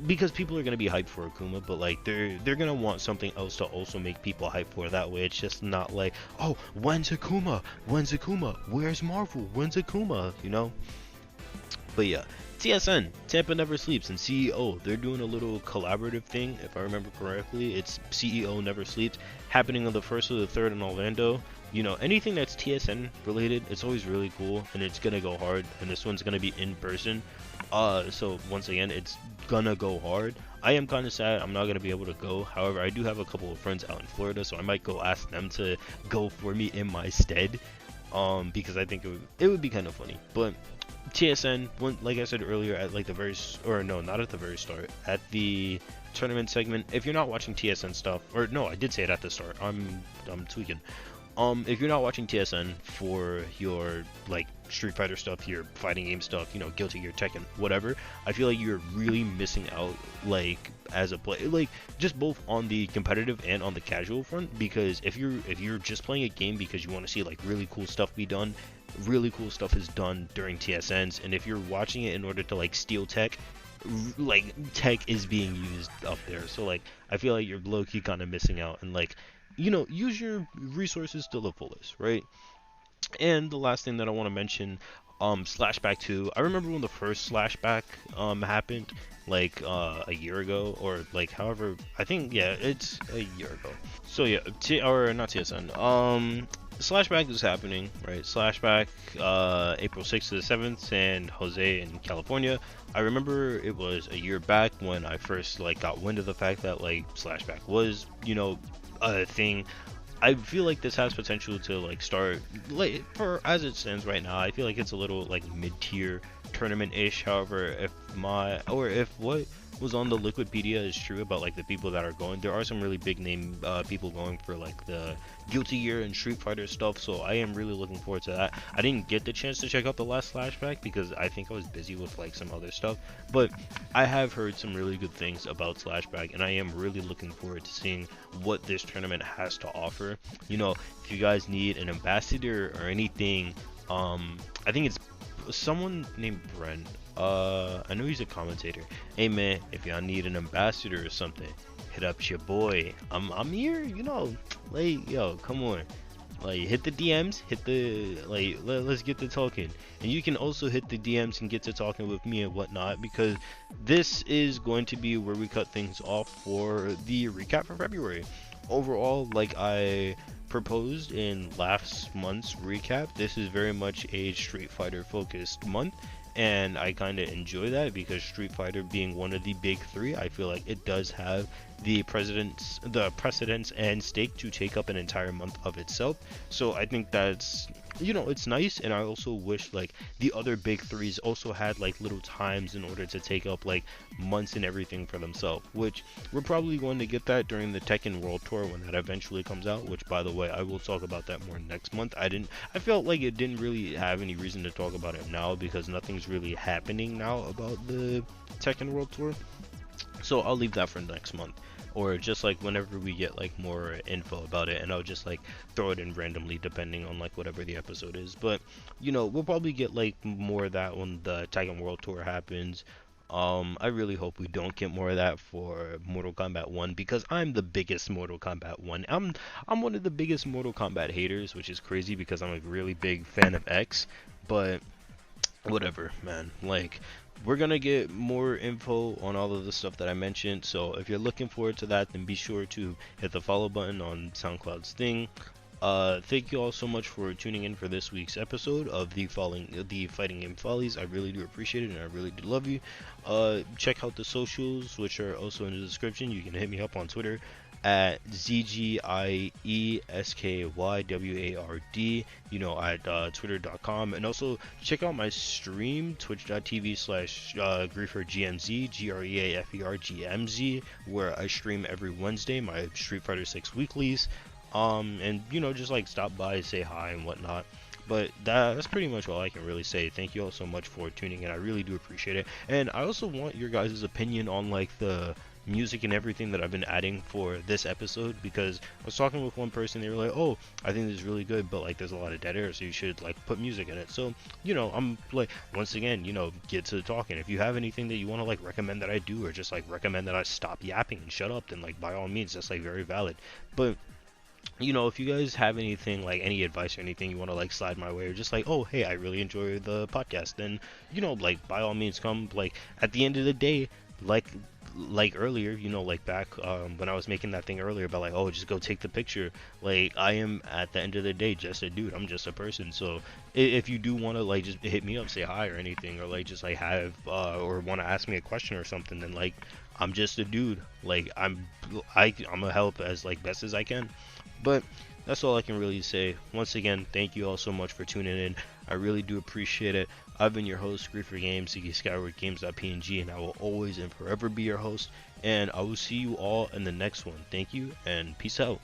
because people are going to be hyped for Akuma, but like they're going to want something else to also make people hyped for. That way it's just not like, oh, when's Akuma, where's Marvel, when's Akuma, you know? But yeah, TSN, Tampa Never Sleeps, and CEO, they're doing a little collaborative thing, if I remember correctly. It's CEO Never Sleeps, happening on the 1st or the 3rd in Orlando. You know, anything that's TSN related, it's always really cool, and it's gonna go hard, and this one's gonna be in person. So once again, it's gonna go hard. I am kind of sad I'm not gonna be able to go. However, I do have a couple of friends out in Florida, so I might go ask them to go for me in my stead, because I think it would be kind of funny. But TSN, like I said earlier, at like the very, or no, not at the very start, at the tournament segment. If you're not watching TSN stuff, or no, I did say it at the start. I'm tweaking. If you're not watching TSN for your like Street Fighter stuff, your fighting game stuff, you know, Guilty Gear, Tekken, whatever, I feel like you're really missing out, like as a player, like just both on the competitive and on the casual front. Because if you're just playing a game because you want to see like really cool stuff be done, really cool stuff is done during TSNs, and if you're watching it in order to like steal tech, like tech is being used up there. So like I feel like you're low-key kind of missing out, and like, you know, use your resources to the fullest, right? And the last thing that I want to mention, Slashback 2. I remember when the first Slashback happened, like a year ago, or like however, I think, yeah, it's a year ago. So yeah, or not TSN. Slashback is happening, right? Slashback, April 6th to the 7th, San Jose in California. I remember it was a year back when I first like got wind of the fact that like Slashback was, you know, a thing. I feel like this has potential to like start, like, for as it stands right now, I feel like it's a little like mid-tier tournament-ish. However, if what was on the Liquipedia is true about like the people that are going, there are some really big name people going for like the Guilty Gear and Street Fighter stuff, so I am really looking forward to that. I didn't get the chance to check out the last Slashback because I think I was busy with like some other stuff, but I have heard some really good things about Slashback, and I am really looking forward to seeing what this tournament has to offer. You know, if you guys need an ambassador or anything, I think it's someone named Brent. I know he's a commentator. Hey man, if y'all need an ambassador or something, hit up your boy. I'm here, you know, like, yo, come on. Like, hit the DMs, hit the, like, let's get to talking. And you can also hit the DMs and get to talking with me and whatnot, because this is going to be where we cut things off for the recap for February. Overall, like I proposed in last month's recap, this is very much a Street Fighter focused month, and I kind of enjoy that because Street Fighter being one of the big three, I feel like it does have the precedence and stake to take up an entire month of itself. So I think that's, you know, it's nice. And I also wish like the other big threes also had like little times in order to take up like months and everything for themselves, which we're probably going to get that during the Tekken World Tour when that eventually comes out, which by the way I will talk about that more next month. I felt like it didn't really have any reason to talk about it now because nothing's really happening now about the Tekken World Tour, so I'll leave that for next month, or just like whenever we get like more info about it, and I'll just like throw it in randomly depending on like whatever the episode is. But you know, we'll probably get like more of that when the Tekken World Tour happens. I really hope we don't get more of that for Mortal Kombat 1 because I'm the biggest Mortal Kombat 1. I'm one of the biggest Mortal Kombat haters, which is crazy because I'm a really big fan of X, but whatever, man. Like, we're gonna get more info on all of the stuff that I mentioned, so if you're looking forward to that, then be sure to hit the follow button on SoundCloud's thing. Thank you all so much for tuning in for this week's episode of the Fighting Game Follies. I really do appreciate it, and I really do love you. Check out the socials, which are also in the description. You can hit me up on Twitter at ZGIESKYWARD, you know, at twitter.com, and also check out my stream, twitch.tv/GreeferGMZ, GREAFERGMZ, where I stream every Wednesday my Street Fighter 6 weeklies. And you know, just like stop by, say hi and whatnot. But that's pretty much all I can really say. Thank you all so much for tuning in. I really do appreciate it. And I also want your guys' opinion on like the music and everything that I've been adding for this episode, because I was talking with one person, they were like, oh, I think this is really good, but like there's a lot of dead air, so you should like put music in it. So, you know, I'm like, once again, you know, get to talking. If you have anything that you want to like recommend that I do, or just like recommend that I stop yapping and shut up, then like by all means, that's like very valid. But you know, if you guys have anything, like any advice or anything you want to like slide my way, or just like, oh hey, I really enjoy the podcast, then you know, like by all means come. Like at the end of the day, like earlier, you know, like back when I was making that thing earlier about like, oh, just go take the picture, like I am at the end of the day just a dude, I'm just a person. So if you do want to like just hit me up, say hi or anything, or like just like have or want to ask me a question or something, then like I'm just a dude. Like I'm gonna help as like best as I can. But that's all I can really say. Once again, thank you all so much for tuning in. I really do appreciate it. I've been your host, Griefer Games, Ziggy Skyward Games.png, and I will always and forever be your host. And I will see you all in the next one. Thank you, and peace out.